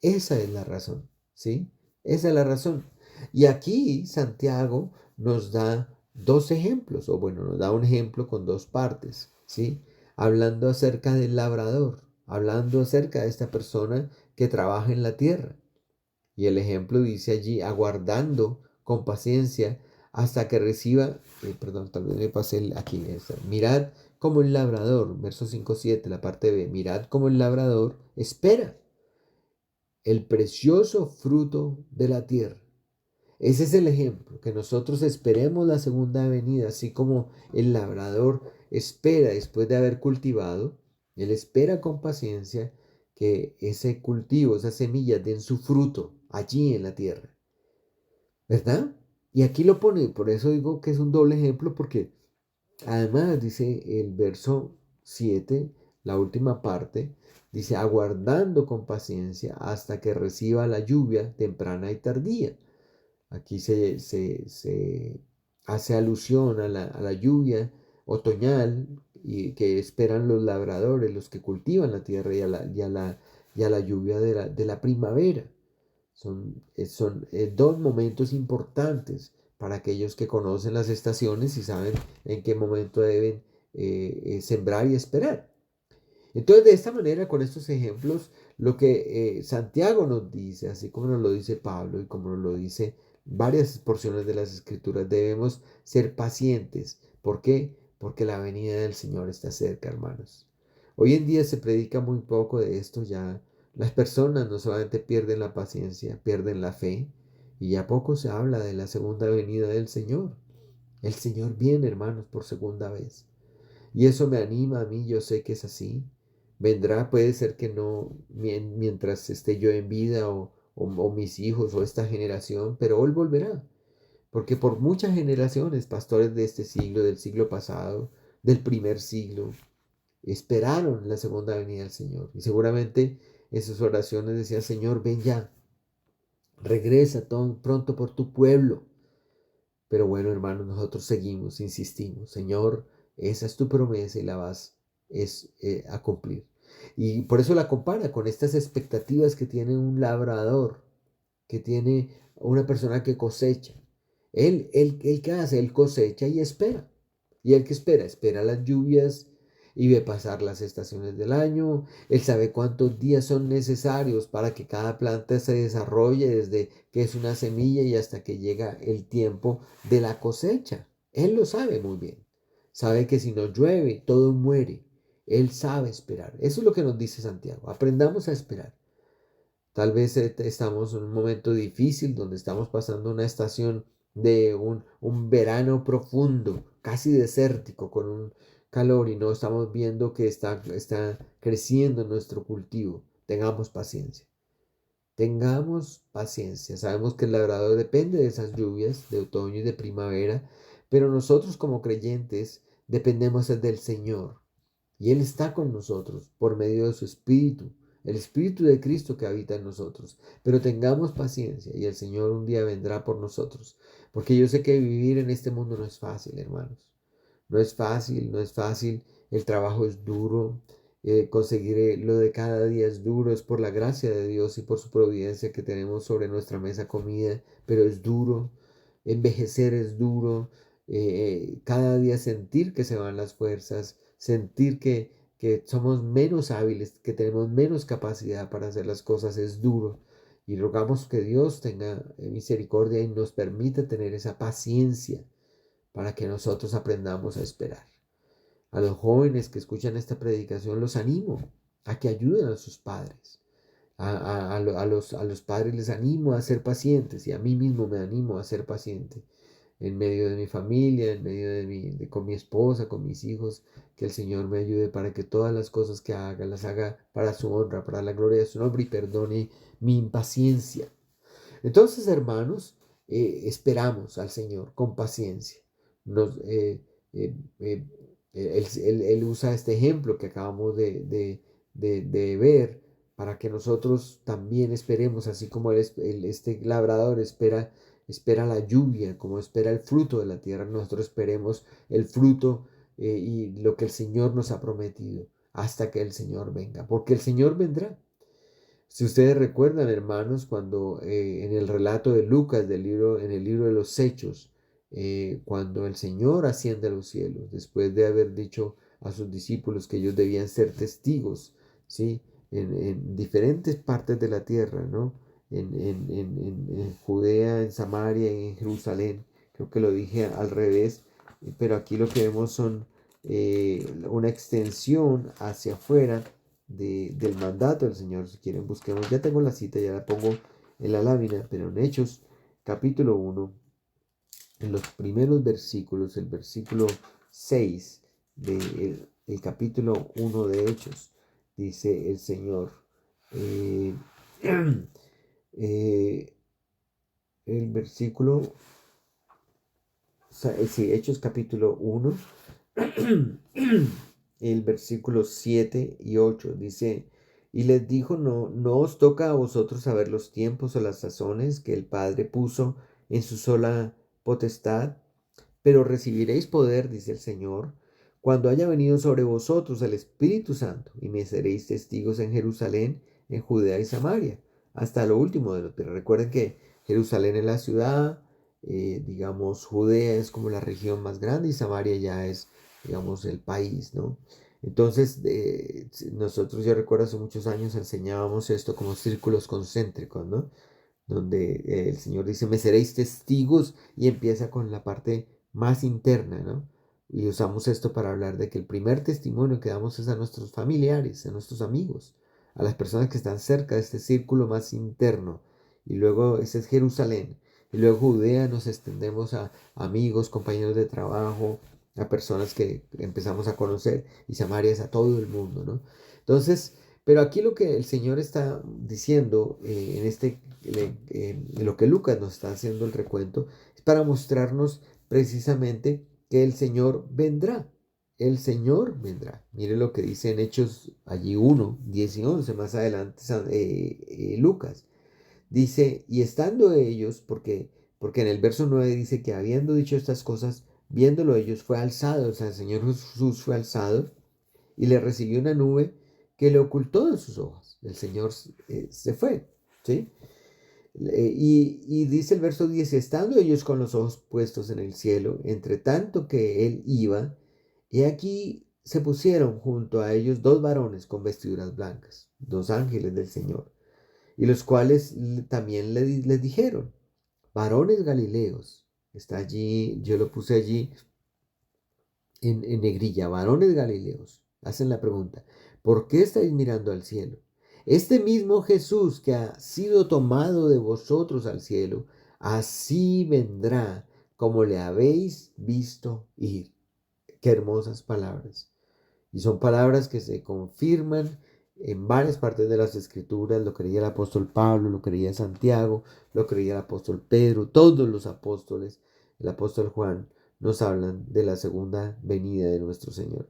Esa es la razón, ¿sí? Esa es la razón. Y aquí Santiago nos da dos ejemplos, o bueno, nos da un ejemplo con dos partes, ¿sí? Hablando acerca del labrador, hablando acerca de esta persona que trabaja en la tierra. Y el ejemplo dice allí, aguardando con paciencia hasta que reciba, perdón, tal vez me pasé aquí, mirad como el labrador, verso 5:7, la parte B, mirad como el labrador espera el precioso fruto de la tierra. Ese es el ejemplo, que nosotros esperemos la segunda venida, así como el labrador espera después de haber cultivado, él espera con paciencia que ese cultivo, esas semillas den su fruto allí en la tierra, ¿verdad? Y aquí lo pone, por eso digo que es un doble ejemplo, porque además dice el verso 7, la última parte, dice, aguardando con paciencia hasta que reciba la lluvia temprana y tardía. Aquí se hace alusión a la lluvia otoñal y que esperan los labradores, los que cultivan la tierra, y a la lluvia de la primavera. Son dos momentos importantes para aquellos que conocen las estaciones y saben en qué momento deben sembrar y esperar. Entonces, de esta manera, con estos ejemplos, lo que Santiago nos dice, así como nos lo dice Pablo y como nos lo dice varias porciones de las Escrituras, debemos ser pacientes. ¿Por qué? Porque la venida del Señor está cerca, hermanos. Hoy en día se predica muy poco de esto ya. Las personas no solamente pierden la paciencia, pierden la fe, y ya poco se habla de la segunda venida del Señor. El Señor viene, hermanos, por segunda vez. Y eso me anima a mí, yo sé que es así. Vendrá, puede ser que no mientras esté yo en vida o mis hijos o esta generación, pero Él volverá. Porque por muchas generaciones, pastores de este siglo, del siglo pasado, del primer siglo, esperaron la segunda venida del Señor. Y seguramente en sus oraciones decían, Señor, ven ya, regresa pronto por tu pueblo. Pero bueno, hermanos, nosotros seguimos, insistimos, Señor, esa es tu promesa y la vas a cumplir. Y por eso la compara con estas expectativas que tiene un labrador, que tiene una persona que cosecha. Él ¿qué hace? Él cosecha y espera. ¿Y él qué espera? Espera las lluvias y ve pasar las estaciones del año. Él sabe cuántos días son necesarios para que cada planta se desarrolle desde que es una semilla y hasta que llega el tiempo de la cosecha. Él lo sabe muy bien. Sabe que si no llueve, todo muere. Él sabe esperar. Eso es lo que nos dice Santiago. Aprendamos a esperar. Tal vez estamos en un momento difícil donde estamos pasando una estación de un verano profundo, casi desértico, con un calor y no estamos viendo que está creciendo nuestro cultivo. Tengamos paciencia. Tengamos paciencia. Sabemos que el labrador depende de esas lluvias de otoño y de primavera, pero nosotros como creyentes dependemos del Señor. Y Él está con nosotros por medio de su Espíritu, el Espíritu de Cristo que habita en nosotros. Pero tengamos paciencia y el Señor un día vendrá por nosotros. Porque yo sé que vivir en este mundo no es fácil, hermanos. No es fácil, no es fácil. El trabajo es duro. Conseguir lo de cada día es duro. Es por la gracia de Dios y por su providencia que tenemos sobre nuestra mesa comida. Pero es duro. Envejecer es duro. Cada día sentir que se van las fuerzas. Sentir que somos menos hábiles, que tenemos menos capacidad para hacer las cosas es duro. Y rogamos que Dios tenga misericordia y nos permita tener esa paciencia para que nosotros aprendamos a esperar. A los jóvenes que escuchan esta predicación los animo a que ayuden a sus padres. A los padres les animo a ser pacientes y a mí mismo me animo a ser paciente en medio de mi familia, en medio con mi esposa, con mis hijos, que el Señor me ayude para que todas las cosas que haga, las haga para su honra, para la gloria de su nombre y perdone mi impaciencia. Entonces, hermanos, esperamos al Señor con paciencia. Nos, eh, eh, él usa este ejemplo que acabamos de ver para que nosotros también esperemos, así como este labrador espera la lluvia, como espera el fruto de la tierra, nosotros esperemos el fruto y lo que el Señor nos ha prometido hasta que el Señor venga, porque el Señor vendrá. Si ustedes recuerdan, hermanos, cuando en el relato de Lucas, en el libro de los Hechos, cuando el Señor asciende a los cielos, después de haber dicho a sus discípulos que ellos debían ser testigos, ¿sí? En diferentes partes de la tierra, ¿no? En Judea, en Samaria y en Jerusalén. Creo que lo dije al revés, pero aquí lo que vemos son una extensión hacia afuera del mandato del Señor. Si quieren, busquemos. Ya tengo la cita, ya la pongo en la lámina, pero en Hechos, capítulo 1, en los primeros versículos, el versículo 6 del capítulo 1 de Hechos, dice el Señor. eh, eh, el versículo, sí, Hechos capítulo 1, el versículo 7 y 8 dice, y les dijo, no os toca a vosotros saber los tiempos o las sazones que el Padre puso en su sola potestad, pero recibiréis poder, dice el Señor, cuando haya venido sobre vosotros el Espíritu Santo, y me seréis testigos en Jerusalén, en Judea y Samaria, hasta lo último de los tierra. Recuerden que Jerusalén es la ciudad, digamos, Judea es como la región más grande y Samaria ya es, digamos, el país, ¿no? Entonces, nosotros, yo recuerdo hace muchos años enseñábamos esto como círculos concéntricos, ¿no? Donde el Señor dice, me seréis testigos y empieza con la parte más interna, ¿no? Y usamos esto para hablar de que el primer testimonio que damos es a nuestros familiares, a nuestros amigos, a las personas que están cerca de este círculo más interno. Y luego ese es Jerusalén. Y luego Judea nos extendemos a amigos, compañeros de trabajo, a personas que empezamos a conocer. Y Samaria es a todo el mundo, ¿no? Entonces, pero aquí lo que el Señor está diciendo en lo que Lucas nos está haciendo el recuento es para mostrarnos precisamente que el Señor vendrá. El Señor vendrá. Mire lo que dice en Hechos allí 1, 10 y 11, más adelante Lucas. Dice, y estando ellos, porque en el verso 9 dice que habiendo dicho estas cosas, viéndolo ellos, fue alzado, o sea, el Señor Jesús fue alzado y le recibió una nube que le ocultó de sus ojos. El Señor se fue, ¿sí? Y dice el verso 10, estando ellos con los ojos puestos en el cielo, entre tanto que él iba, y aquí se pusieron junto a ellos dos varones con vestiduras blancas, dos ángeles del Señor, y los cuales también les dijeron, varones galileos, está allí, yo lo puse allí en negrilla, varones galileos, hacen la pregunta, ¿por qué estáis mirando al cielo? Este mismo Jesús que ha sido tomado de vosotros al cielo, así vendrá como le habéis visto ir. Qué hermosas palabras. Y son palabras que se confirman en varias partes de las escrituras. Lo creía el apóstol Pablo, lo creía Santiago, lo creía el apóstol Pedro, todos los apóstoles, el apóstol Juan, nos hablan de la segunda venida de nuestro Señor.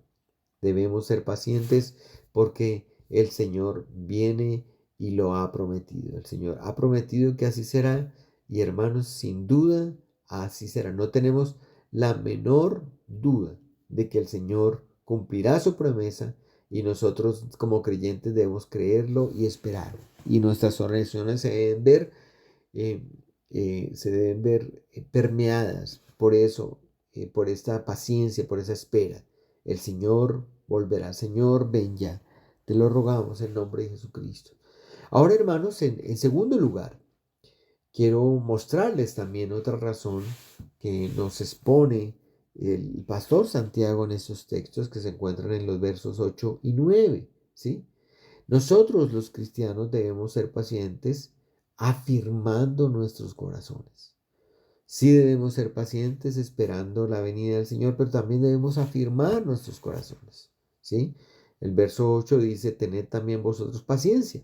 Debemos ser pacientes porque el Señor viene y lo ha prometido. El Señor ha prometido que así será y hermanos, sin duda, así será. No tenemos la menor duda de que el Señor cumplirá su promesa y nosotros como creyentes debemos creerlo y esperar. Y nuestras oraciones eh, se deben ver permeadas por eso, por esta paciencia, por esa espera. El Señor volverá. Señor, ven ya. Te lo rogamos en nombre de Jesucristo. Ahora, hermanos, en segundo lugar, quiero mostrarles también otra razón que nos expone el pastor Santiago en estos textos que se encuentran en los versos 8 y 9, ¿sí? Nosotros los cristianos debemos ser pacientes afirmando nuestros corazones. Sí debemos ser pacientes esperando la venida del Señor, pero también debemos afirmar nuestros corazones, ¿sí? El verso 8 dice, tened también vosotros paciencia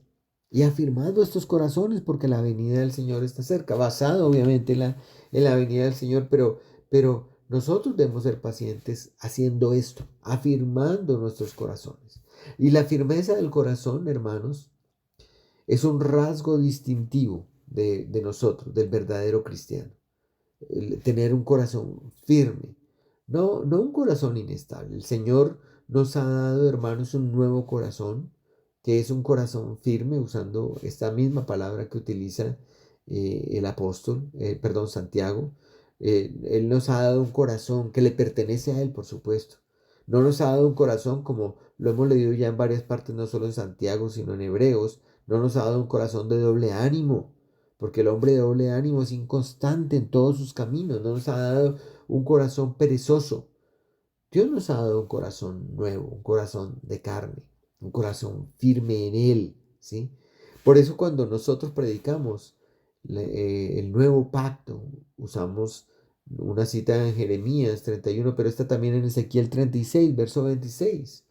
y afirmad vuestros corazones porque la venida del Señor está cerca, basado obviamente en la venida del Señor, pero nosotros debemos ser pacientes haciendo esto, afirmando nuestros corazones. Y la firmeza del corazón, hermanos, es un rasgo distintivo de nosotros, del verdadero cristiano. Tener un corazón firme, no un corazón inestable. El Señor nos ha dado, hermanos, un nuevo corazón, que es un corazón firme, usando esta misma palabra que utiliza el apóstol, perdón, Santiago. Él nos ha dado un corazón que le pertenece a Él, por supuesto. No nos ha dado un corazón como lo hemos leído ya en varias partes, no solo en Santiago, sino en Hebreos. No nos ha dado un corazón de doble ánimo, porque el hombre de doble ánimo es inconstante en todos sus caminos. No nos ha dado un corazón perezoso. Dios nos ha dado un corazón nuevo, un corazón de carne, un corazón firme en Él, ¿sí? Por eso cuando nosotros predicamos el nuevo pacto, usamos una cita en Jeremías 31, pero esta también en Ezequiel 36, verso 26.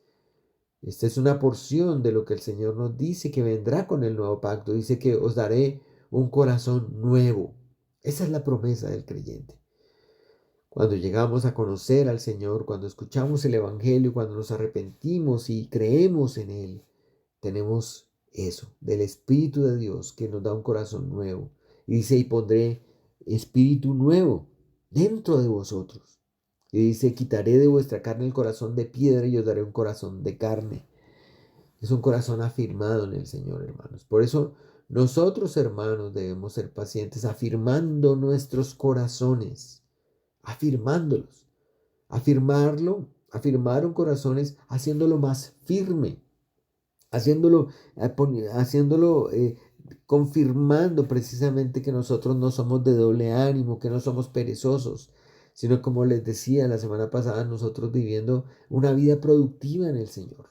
Esta es una porción de lo que el Señor nos dice que vendrá con el nuevo pacto. Dice que os daré un corazón nuevo. Esa es la promesa del creyente. Cuando llegamos a conocer al Señor, cuando escuchamos el Evangelio, cuando nos arrepentimos y creemos en Él, tenemos eso, del Espíritu de Dios que nos da un corazón nuevo. Y dice, y pondré espíritu nuevo dentro de vosotros. Y dice, quitaré de vuestra carne el corazón de piedra y os daré un corazón de carne. Es un corazón afirmado en el Señor, hermanos. Por eso nosotros, hermanos, debemos ser pacientes afirmando nuestros corazones, afirmándolos. Afirmar un corazón es haciéndolo más firme, haciéndolo, haciéndolo confirmando precisamente que nosotros no somos de doble ánimo, que no somos perezosos, sino como les decía la semana pasada, nosotros viviendo una vida productiva en el Señor.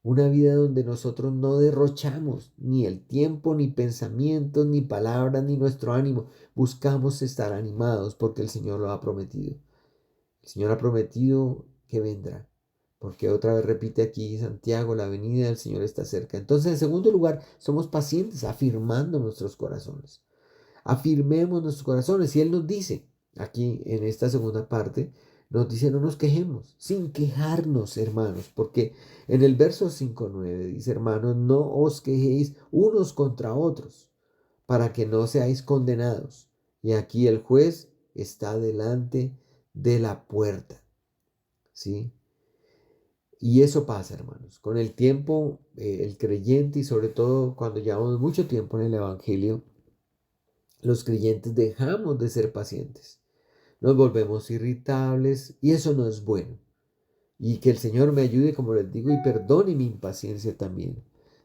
Una vida donde nosotros no derrochamos ni el tiempo, ni pensamientos, ni palabras, ni nuestro ánimo. Buscamos estar animados porque el Señor lo ha prometido. El Señor ha prometido que vendrá. Porque otra vez repite aquí Santiago, la venida del Señor está cerca. Entonces, en segundo lugar, somos pacientes afirmando nuestros corazones. Afirmemos nuestros corazones. Y Él nos dice, aquí en esta segunda parte, nos dice no nos quejemos, sin quejarnos, hermanos, porque en el verso 5:9 dice, hermanos, no os quejéis unos contra otros, para que no seáis condenados. Y aquí el juez está delante de la puerta, ¿sí? Y eso pasa, hermanos. Con el tiempo, el creyente y sobre todo cuando llevamos mucho tiempo en el Evangelio, los creyentes dejamos de ser pacientes. Nos volvemos irritables y eso no es bueno. Y que el Señor me ayude, como les digo, y perdone mi impaciencia también.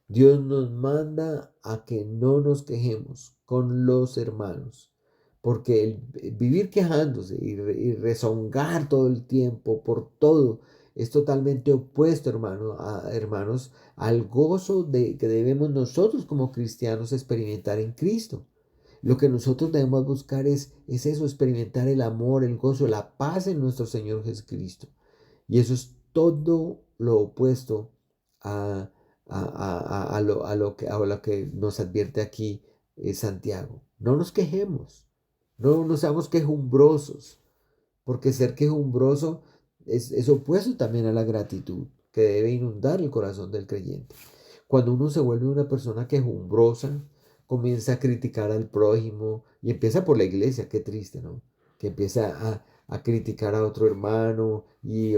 Dios nos manda a que no nos quejemos con los hermanos, porque el vivir quejándose y rezongar todo el tiempo por todo es totalmente opuesto, hermanos, al gozo que debemos nosotros como cristianos experimentar en Cristo. Lo que nosotros debemos buscar es eso, experimentar el amor, el gozo, la paz en nuestro Señor Jesucristo. Y eso es todo lo opuesto a, a lo que nos advierte aquí Santiago. No nos quejemos, no seamos quejumbrosos, porque ser quejumbroso es opuesto también a la gratitud que debe inundar el corazón del creyente. Cuando uno se vuelve una persona quejumbrosa, comienza a criticar al prójimo y empieza por la iglesia, qué triste, ¿no? Que empieza a criticar a otro hermano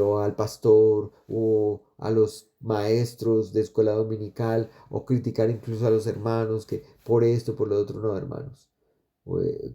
o al pastor o a los maestros de escuela dominical o criticar incluso a los hermanos que por esto, por lo otro, no, hermanos.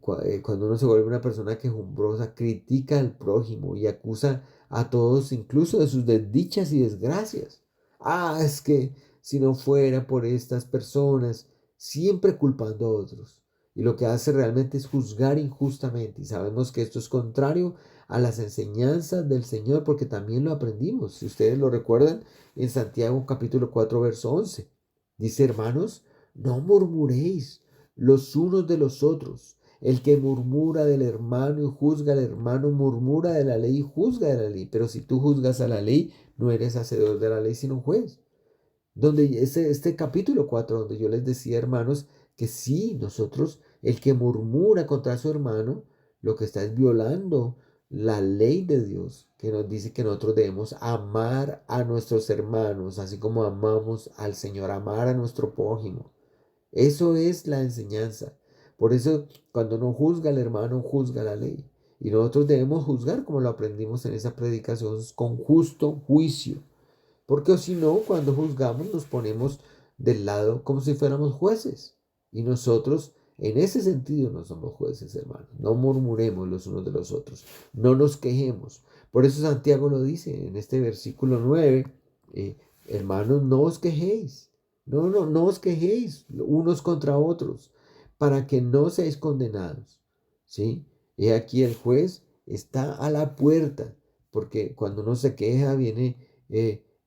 Cuando uno se vuelve una persona quejumbrosa, critica al prójimo y acusa a todos incluso de sus desdichas y desgracias. Ah, es que si no fuera por estas personas, siempre culpando a otros. Y lo que hace realmente es juzgar injustamente. Y sabemos que esto es contrario a las enseñanzas del Señor porque también lo aprendimos. Si ustedes lo recuerdan, en Santiago capítulo 4, verso 11. Dice, hermanos, no murmuréis los unos de los otros. El que murmura del hermano y juzga al hermano, murmura de la ley y juzga de la ley. Pero si tú juzgas a la ley, no eres hacedor de la ley, sino juez. Donde este capítulo 4 donde yo les decía, hermanos, que sí, nosotros, el que murmura contra su hermano, lo que está es violando la ley de Dios, que nos dice que nosotros debemos amar a nuestros hermanos, así como amamos al Señor, amar a nuestro prójimo. Eso es la enseñanza. Por eso, cuando uno juzga al hermano, juzga la ley. Y nosotros debemos juzgar, como lo aprendimos en esa predicación, con justo juicio. Porque si no, cuando juzgamos nos ponemos del lado como si fuéramos jueces. Y nosotros, en ese sentido, no somos jueces, hermanos. No murmuremos los unos de los otros. No nos quejemos. Por eso Santiago lo dice en este versículo 9. eh, Hermanos, no os quejéis. No os quejéis unos contra otros, para que no seáis condenados. ¿Sí? Y aquí el juez está a la puerta, porque cuando uno se queja viene,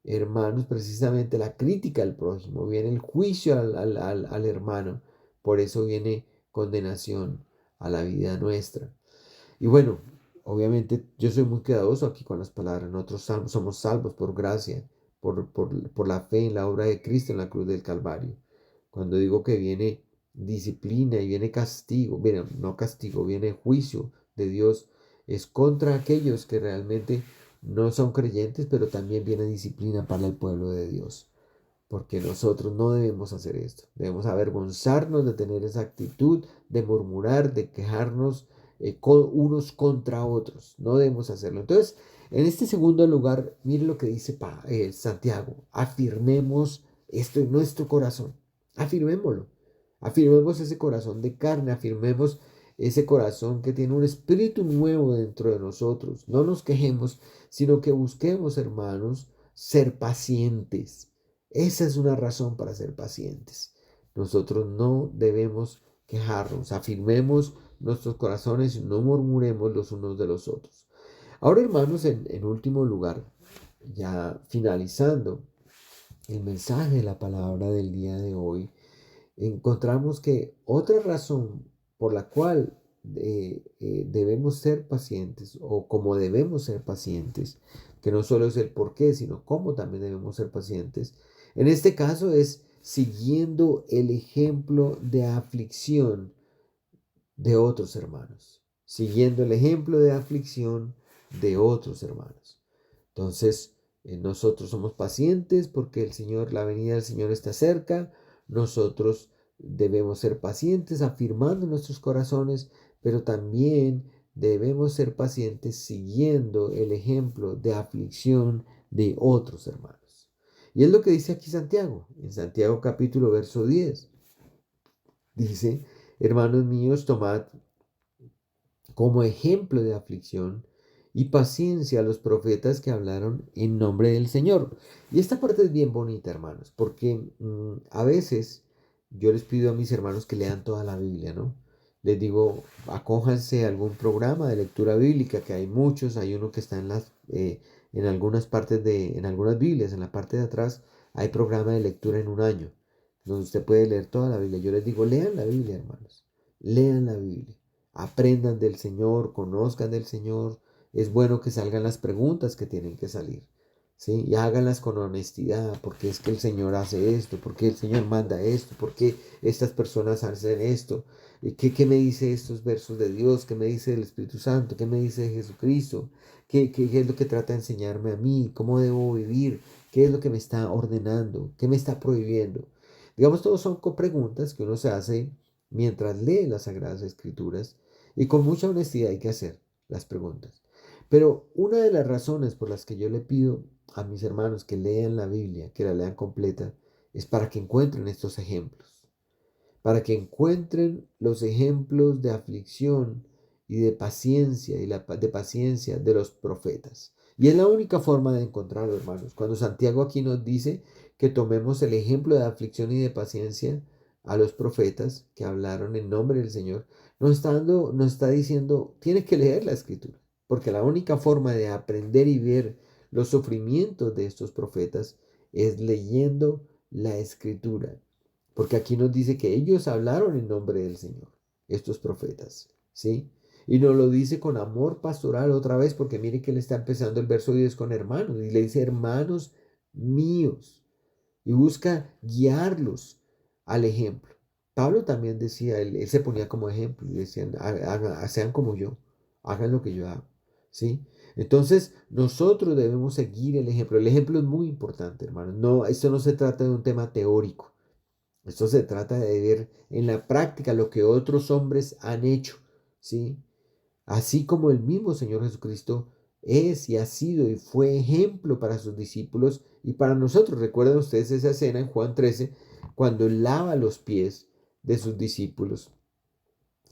hermanos, precisamente la crítica al prójimo, viene el juicio al hermano, por eso viene condenación a la vida nuestra. Y bueno, obviamente yo soy muy cuidadoso aquí con las palabras. Nosotros somos salvos por gracia, por la fe en la obra de Cristo en la cruz del Calvario. Cuando digo que viene disciplina y viene castigo, viene, no castigo, viene juicio de Dios, es contra aquellos que realmente no son creyentes, pero también viene disciplina para el pueblo de Dios. Porque nosotros no debemos hacer esto. Debemos avergonzarnos de tener esa actitud de murmurar, de quejarnos unos contra otros. No debemos hacerlo. Entonces, en este segundo lugar, mire lo que dice Santiago. Afirmemos esto en nuestro corazón. Afirmémoslo. Afirmemos ese corazón de carne, afirmemos ese corazón que tiene un espíritu nuevo dentro de nosotros. No nos quejemos, sino que busquemos, hermanos, ser pacientes. Esa es una razón para ser pacientes. Nosotros no debemos quejarnos, afirmemos nuestros corazones y no murmuremos los unos de los otros. Ahora, hermanos, en último lugar, ya finalizando el mensaje de la palabra del día de hoy, encontramos que otra razón por la cual debemos ser pacientes o como debemos ser pacientes, que no solo es el por qué, sino cómo también debemos ser pacientes, en este caso es siguiendo el ejemplo de aflicción de otros hermanos, siguiendo el ejemplo de aflicción de otros hermanos. Entonces, nosotros somos pacientes porque la venida del Señor está cerca. Nosotros debemos ser pacientes afirmando en nuestros corazones, pero también debemos ser pacientes siguiendo el ejemplo de aflicción de otros hermanos. Y es lo que dice aquí Santiago, en Santiago capítulo verso 10. Dice, hermanos míos, tomad como ejemplo de aflicción y paciencia a los profetas que hablaron en nombre del Señor. Y esta parte es bien bonita, hermanos, porque a veces yo les pido a mis hermanos que lean toda la Biblia, ¿no? Les digo, acójanse a algún programa de lectura bíblica, que hay muchos, hay uno que está en algunas partes en algunas Biblias, en la parte de atrás, hay programa de lectura en un año, donde usted puede leer toda la Biblia. Yo les digo, lean la Biblia, hermanos, lean la Biblia. Aprendan del Señor, conozcan del Señor. Es bueno que salgan las preguntas que tienen que salir, ¿sí? Y háganlas con honestidad. ¿Por qué es que el Señor hace esto? ¿Por qué el Señor manda esto? ¿Por qué estas personas hacen esto? ¿Qué me dice estos versos de Dios? ¿Qué me dice el Espíritu Santo? ¿Qué me dice Jesucristo? ¿Qué es lo que trata de enseñarme a mí? ¿Cómo debo vivir? ¿Qué es lo que me está ordenando? ¿Qué me está prohibiendo? Digamos, todos son preguntas que uno se hace mientras lee las Sagradas Escrituras y con mucha honestidad hay que hacer las preguntas. Pero una de las razones por las que yo le pido a mis hermanos que lean la Biblia, que la lean completa, es para que encuentren estos ejemplos, para que encuentren los ejemplos de aflicción y de paciencia de paciencia de los profetas. Y es la única forma de encontrarlo, hermanos. Cuando Santiago aquí nos dice que tomemos el ejemplo de aflicción y de paciencia a los profetas que hablaron en nombre del Señor, nos está diciendo, tienes que leer la escritura, porque la única forma de aprender y ver los sufrimientos de estos profetas es leyendo la escritura. Porque aquí nos dice que ellos hablaron en nombre del Señor, estos profetas, ¿sí? Y nos lo dice con amor pastoral otra vez, porque mire que él está empezando el verso 10 con hermanos, y le dice hermanos míos, y busca guiarlos al ejemplo. Pablo también decía, él se ponía como ejemplo, y decían, sean como yo, hagan lo que yo hago, ¿sí? Entonces, nosotros debemos seguir el ejemplo. El ejemplo es muy importante, hermanos. No, esto no se trata de un tema teórico. Esto se trata de ver en la práctica lo que otros hombres han hecho, ¿sí? Así como el mismo Señor Jesucristo es y ha sido y fue ejemplo para sus discípulos y para nosotros. Recuerdan ustedes esa escena en Juan 13, cuando él lava los pies de sus discípulos,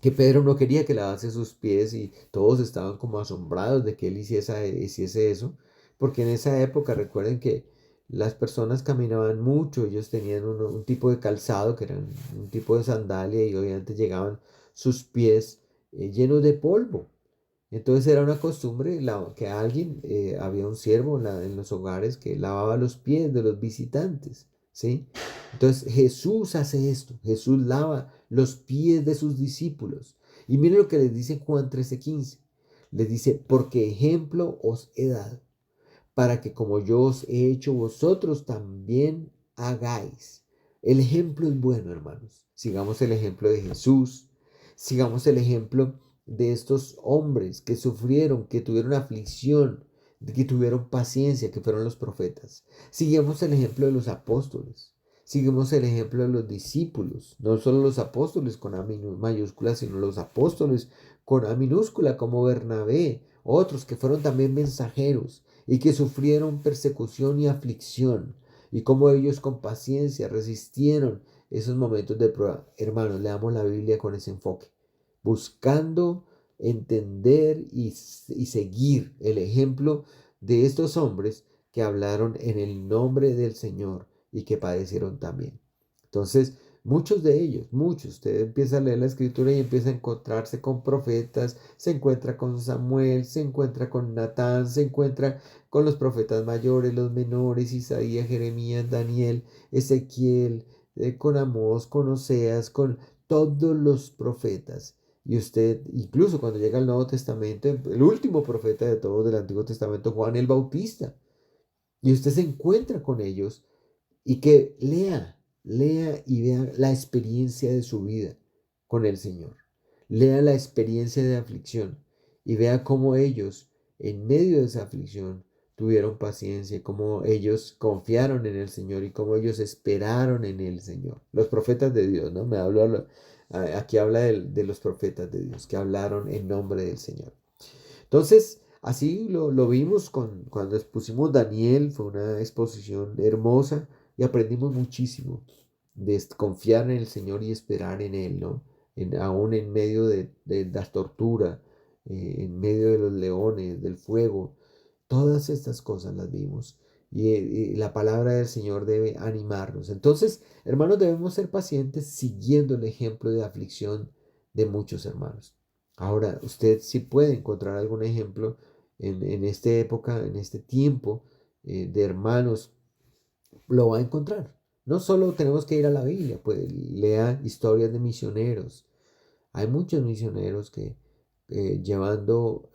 que Pedro no quería que lavase sus pies y todos estaban como asombrados de que él hiciese eso, porque en esa época recuerden que las personas caminaban mucho, ellos tenían un tipo de calzado que era un tipo de sandalia y obviamente llegaban sus pies llenos de polvo. Entonces era una costumbre que alguien, había un siervo en los hogares que lavaba los pies de los visitantes, ¿sí? Entonces Jesús hace esto, Jesús lava los pies de sus discípulos. Y miren lo que les dice Juan 13:15. Les dice, porque ejemplo os he dado, para que como yo os he hecho vosotros también hagáis. El ejemplo es bueno, hermanos. Sigamos el ejemplo de Jesús, sigamos el ejemplo de estos hombres que sufrieron, que tuvieron aflicción, que tuvieron paciencia, que fueron los profetas. Sigamos el ejemplo de los apóstoles. Seguimos el ejemplo de los discípulos, no solo los apóstoles con A mayúscula, sino los apóstoles con A minúscula, como Bernabé, otros que fueron también mensajeros y que sufrieron persecución y aflicción. y cómo ellos con paciencia resistieron esos momentos de prueba. Hermanos, leamos la Biblia con ese enfoque, buscando entender y seguir el ejemplo de estos hombres que hablaron en el nombre del Señor y que padecieron también. Entonces, muchos de ellos, muchos, usted empieza a leer la escritura y empieza a encontrarse con profetas, se encuentra con Samuel, se encuentra con Natán, se encuentra con los profetas mayores, los menores, Isaías, Jeremías, Daniel, Ezequiel, con Amós, con Oseas, con todos los profetas. Y usted, incluso cuando llega al Nuevo Testamento, el último profeta de todos del Antiguo Testamento, Juan el Bautista, y usted se encuentra con ellos y que lea y vea la experiencia de su vida con el Señor. Lea la experiencia de aflicción y vea cómo ellos, en medio de esa aflicción, tuvieron paciencia, cómo ellos confiaron en el Señor y cómo ellos esperaron en el Señor. Los profetas de Dios, ¿no? Aquí habla de los profetas de Dios que hablaron en nombre del Señor. Entonces, así lo vimos cuando expusimos Daniel, fue una exposición hermosa y aprendimos muchísimo de confiar en el Señor y esperar en Él, ¿no? Aún en medio de la tortura, en medio de los leones, del fuego, todas estas cosas las vimos. Y la palabra del Señor debe animarnos. Entonces, hermanos, debemos ser pacientes siguiendo el ejemplo de aflicción de muchos hermanos. Ahora, usted sí puede encontrar algún ejemplo en esta época, en este tiempo de hermanos, lo va a encontrar. No solo tenemos que ir a la Biblia, pues lea historias de misioneros. Hay muchos misioneros que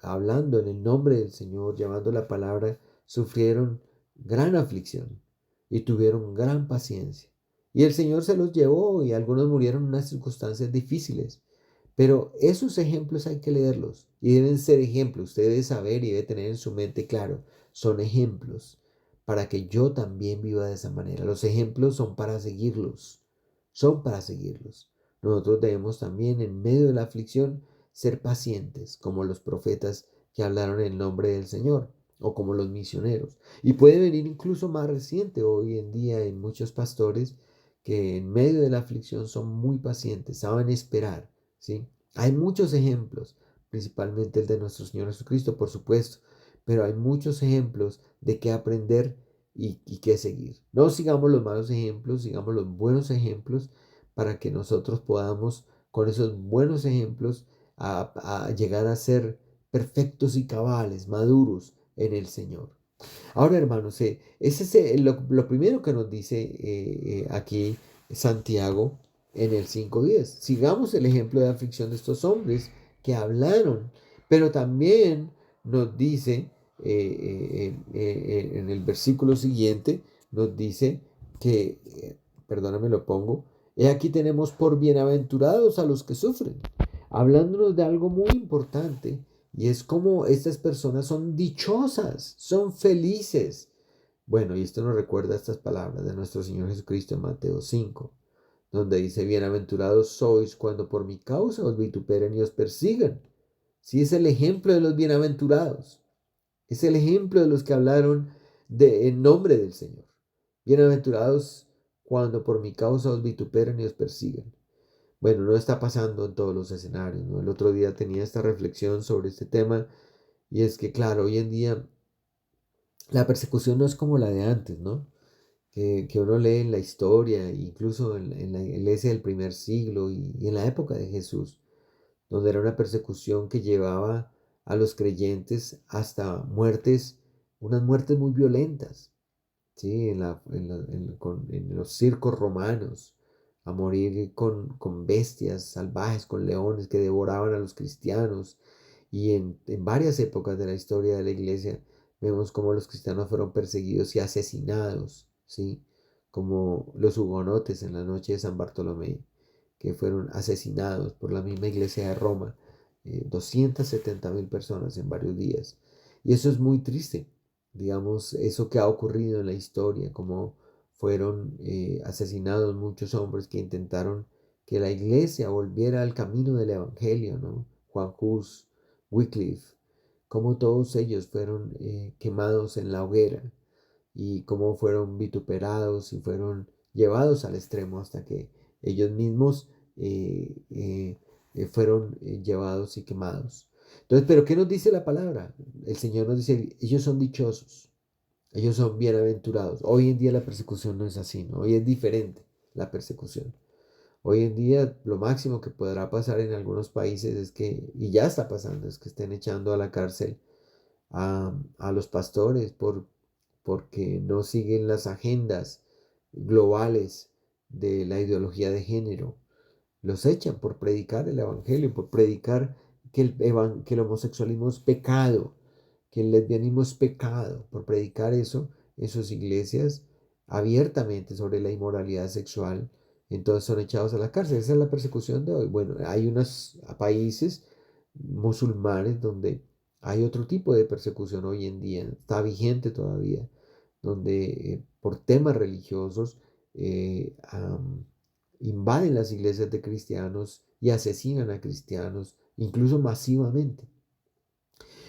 hablando en el nombre del Señor, llevando la palabra, sufrieron gran aflicción y tuvieron gran paciencia. Y el Señor se los llevó y algunos murieron en unas circunstancias difíciles. Pero esos ejemplos hay que leerlos y deben ser ejemplos. Usted debe saber y debe tener en su mente claro, son ejemplos para que yo también viva de esa manera. Los ejemplos son para seguirlos, son para seguirlos. Nosotros debemos también en medio de la aflicción ser pacientes, como los profetas que hablaron en nombre del Señor o como los misioneros. Y puede venir incluso más reciente hoy en día en muchos pastores que en medio de la aflicción son muy pacientes, saben esperar, ¿sí? Hay muchos ejemplos, principalmente el de nuestro Señor Jesucristo, por supuesto, pero hay muchos ejemplos de qué aprender y qué seguir. No sigamos los malos ejemplos, sigamos los buenos ejemplos para que nosotros podamos, con esos buenos ejemplos, a llegar a ser perfectos y cabales, maduros en el Señor. Ahora, hermanos, ese es lo primero que nos dice aquí Santiago en el 5:10. Sigamos el ejemplo de aflicción de estos hombres que hablaron, pero también nos dice en el versículo siguiente, nos dice que, perdóname, lo pongo, aquí tenemos por bienaventurados a los que sufren, hablándonos de algo muy importante. Y es como estas personas son dichosas, son felices. Bueno, y esto nos recuerda estas palabras de nuestro Señor Jesucristo en Mateo 5, donde dice, bienaventurados sois cuando por mi causa os vituperen y os persigan. Sí, es el ejemplo de los bienaventurados. Es el ejemplo de los que hablaron en nombre del Señor. Bienaventurados cuando por mi causa os vituperen y os persigan. Bueno, no está pasando en todos los escenarios, ¿no? El otro día tenía esta reflexión sobre este tema y es que, claro, hoy en día la persecución no es como la de antes, ¿no? Que uno lee en la historia, incluso en la iglesia del primer siglo y en la época de Jesús, donde era una persecución que llevaba a los creyentes hasta muertes, unas muertes muy violentas, ¿sí? En los circos romanos, a morir con bestias salvajes, con leones que devoraban a los cristianos. Y en varias épocas de la historia de la iglesia vemos cómo los cristianos fueron perseguidos y asesinados, ¿sí? Como los hugonotes en la noche de San Bartolomé, que fueron asesinados por la misma iglesia de Roma, 270.000 personas en varios días. Y eso es muy triste, digamos, eso que ha ocurrido en la historia, como fueron asesinados muchos hombres que intentaron que la iglesia volviera al camino del evangelio, ¿no? Juan Hus, Wycliffe, como todos ellos fueron quemados en la hoguera. y cómo fueron vituperados y fueron llevados al extremo hasta que ellos mismos fueron llevados y quemados. Entonces, ¿pero qué nos dice la palabra? El Señor nos dice, ellos son dichosos, ellos son bienaventurados. Hoy en día la persecución no es así, ¿no? Hoy es diferente la persecución. Hoy en día lo máximo que podrá pasar en algunos países es que, y ya está pasando, es que estén echando a la cárcel a los pastores porque no siguen las agendas globales de la ideología de género. Los echan por predicar el evangelio, por predicar que el homosexualismo es pecado, que el lesbianismo es pecado, por predicar eso en sus iglesias abiertamente sobre la inmoralidad sexual. Entonces son echados a la cárcel. Esa es la persecución de hoy. Bueno, hay unos países musulmanes donde hay otro tipo de persecución hoy en día, está vigente todavía, donde por temas religiosos invaden las iglesias de cristianos y asesinan a cristianos, incluso masivamente.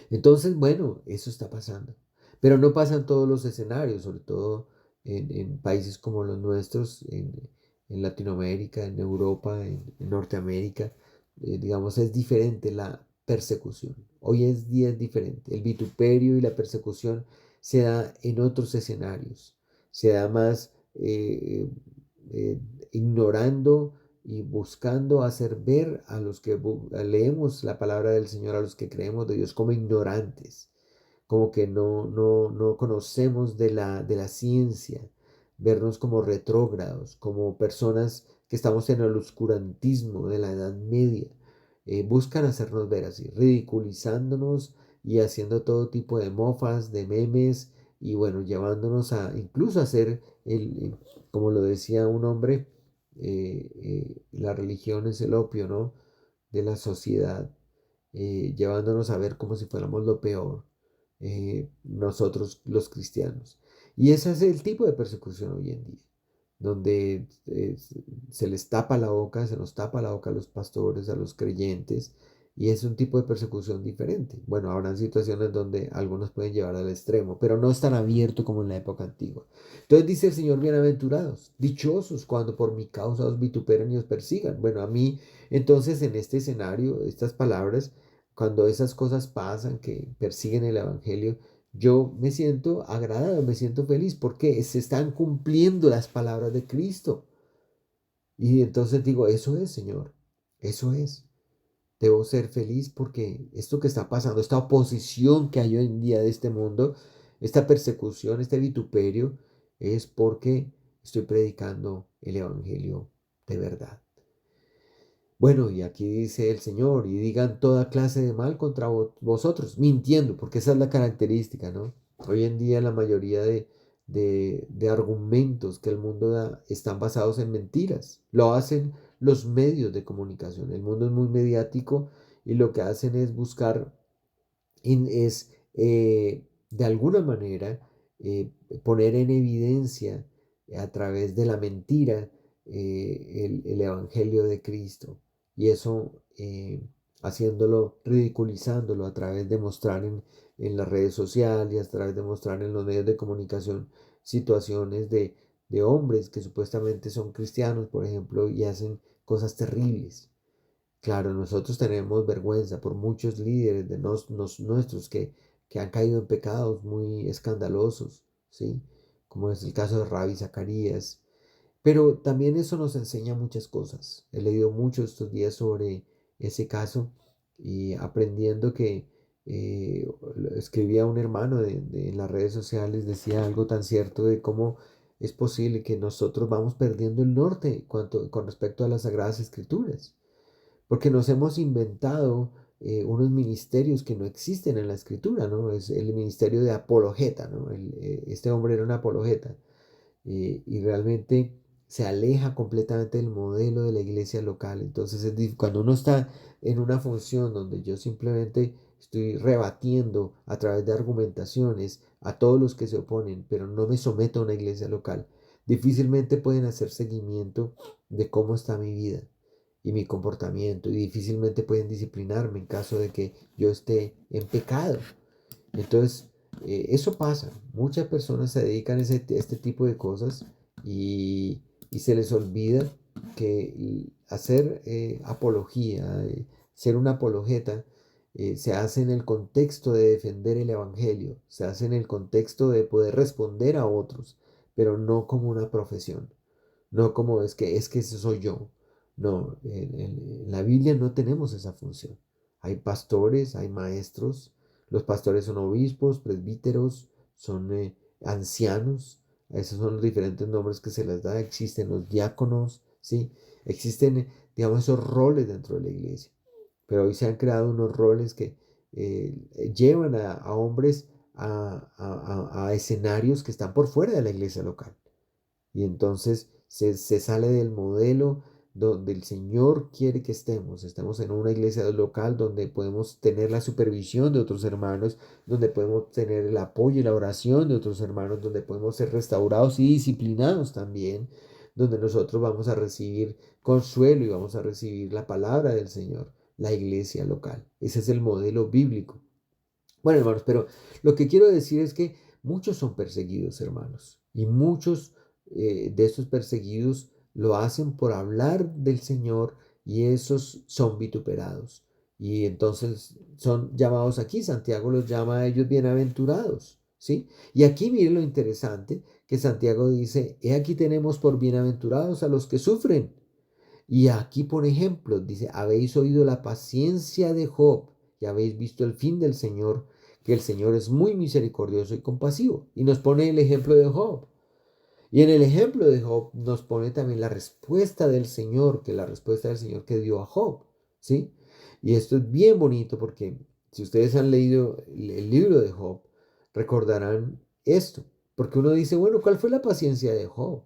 Entonces, bueno, eso está pasando. Pero no pasa en todos los escenarios, sobre todo en países como los nuestros, en Latinoamérica, en Europa, en Norteamérica. Digamos, es diferente la persecución. Hoy es día es diferente. El vituperio y la persecución se da en otros escenarios. Se da más ignorando y buscando hacer ver a los que leemos la palabra del Señor, a los que creemos de Dios, como ignorantes, como que no conocemos de la ciencia, vernos como retrógrados, como personas que estamos en el oscurantismo de la Edad Media. Buscan hacernos ver así, ridiculizándonos y haciendo todo tipo de mofas, de memes, y bueno, llevándonos a incluso a hacer, como lo decía un hombre, la religión es el opio, ¿no? De la sociedad, llevándonos a ver como si fuéramos lo peor, nosotros los cristianos. Y ese es el tipo de persecución hoy en día, donde se les tapa la boca, se nos tapa la boca a los pastores, a los creyentes, y es un tipo de persecución diferente. Bueno, habrán situaciones donde algunos pueden llevar al extremo, pero no es tan abierto como en la época antigua. Entonces dice el Señor, bienaventurados, dichosos cuando por mi causa os vituperen y os persigan. Bueno, a mí, entonces en este escenario, estas palabras, cuando esas cosas pasan, que persiguen el Evangelio, yo me siento agradado, me siento feliz porque se están cumpliendo las palabras de Cristo. Y entonces digo, eso es, Señor, eso es. Debo ser feliz porque esto que está pasando, esta oposición que hay hoy en día de este mundo, esta persecución, este vituperio, es porque estoy predicando el Evangelio de verdad. Bueno, y aquí dice el Señor, y digan toda clase de mal contra vosotros, mintiendo, porque esa es la característica, ¿no? Hoy en día la mayoría de argumentos que el mundo da están basados en mentiras. Lo hacen los medios de comunicación. El mundo es muy mediático y lo que hacen es buscar, es de alguna manera poner en evidencia a través de la mentira el Evangelio de Cristo. Y eso haciéndolo, ridiculizándolo a través de mostrar en las redes sociales, a través de mostrar en los medios de comunicación situaciones de hombres que supuestamente son cristianos, por ejemplo, y hacen cosas terribles. Claro, nosotros tenemos vergüenza por muchos líderes de nuestros que han caído en pecados muy escandalosos, ¿sí? Como es el caso de Rabbi Zacarías. Pero también eso nos enseña muchas cosas. He leído mucho estos días sobre ese caso y aprendiendo que eh, escribía un hermano en las redes sociales, decía algo tan cierto de cómo es posible que nosotros vamos perdiendo el norte con respecto a las Sagradas Escrituras porque nos hemos inventado unos ministerios que no existen en la escritura, ¿no? Es el ministerio de apologeta, ¿no? Este hombre era un apologeta y realmente se aleja completamente del modelo de la iglesia local. Entonces, cuando uno está en una función donde yo simplemente estoy rebatiendo a través de argumentaciones a todos los que se oponen, pero no me someto a una iglesia local, difícilmente pueden hacer seguimiento de cómo está mi vida y mi comportamiento y difícilmente pueden disciplinarme en caso de que yo esté en pecado. Entonces, eso pasa. Muchas personas se dedican a este tipo de cosas y se les olvida que hacer apología, ser un apologeta, se hace en el contexto de defender el evangelio, se hace en el contexto de poder responder a otros, pero no como una profesión, no como es que ese soy yo. No, en la Biblia no tenemos esa función. Hay pastores, hay maestros. Los pastores son obispos, presbíteros, son ancianos. Esos son los diferentes nombres que se les da. Existen los diáconos, ¿sí? Existen, digamos, esos roles dentro de la iglesia. Pero hoy se han creado unos roles que llevan a hombres a escenarios que están por fuera de la iglesia local. Y entonces se sale del modelo donde el Señor quiere que estemos. Estamos en una iglesia local donde podemos tener la supervisión de otros hermanos, donde podemos tener el apoyo y la oración de otros hermanos, donde podemos ser restaurados y disciplinados también, donde nosotros vamos a recibir consuelo y vamos a recibir la palabra del Señor, la iglesia local. Ese es el modelo bíblico. Bueno, hermanos, pero lo que quiero decir es que muchos son perseguidos, hermanos, y muchos de estos perseguidos lo hacen por hablar del Señor y esos son vituperados. Y entonces son llamados aquí, Santiago los llama a ellos bienaventurados, ¿sí? Y aquí miren lo interesante que Santiago dice, he aquí tenemos por bienaventurados a los que sufren. Y aquí por ejemplo, dice, habéis oído la paciencia de Job y habéis visto el fin del Señor, que el Señor es muy misericordioso y compasivo. Y nos pone el ejemplo de Job. Y en el ejemplo de Job nos pone también la respuesta del Señor, que la respuesta del Señor que dio a Job, ¿sí? Y esto es bien bonito porque si ustedes han leído el libro de Job, recordarán esto. Porque uno dice, bueno, ¿cuál fue la paciencia de Job?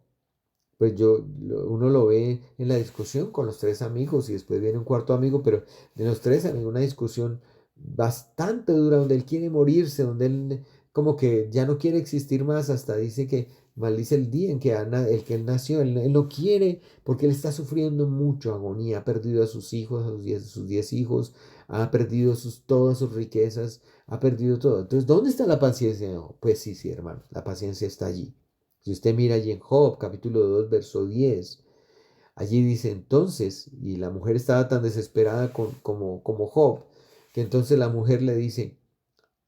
Pues uno lo ve en la discusión con los tres amigos y después viene un cuarto amigo, pero de los tres amigos una discusión bastante dura donde él quiere morirse, donde él como que ya no quiere existir más, hasta dice que maldice el día en que, el que él nació, él no quiere porque él está sufriendo mucho agonía, ha perdido a sus hijos, sus 10 hijos, ha perdido todas sus riquezas, ha perdido todo. Entonces, ¿dónde está la paciencia? Pues sí, sí, hermano, la paciencia está allí. Si usted mira allí en Job, capítulo 2 verso 10, allí dice entonces, y la mujer estaba tan desesperada como Job, que entonces la mujer le dice,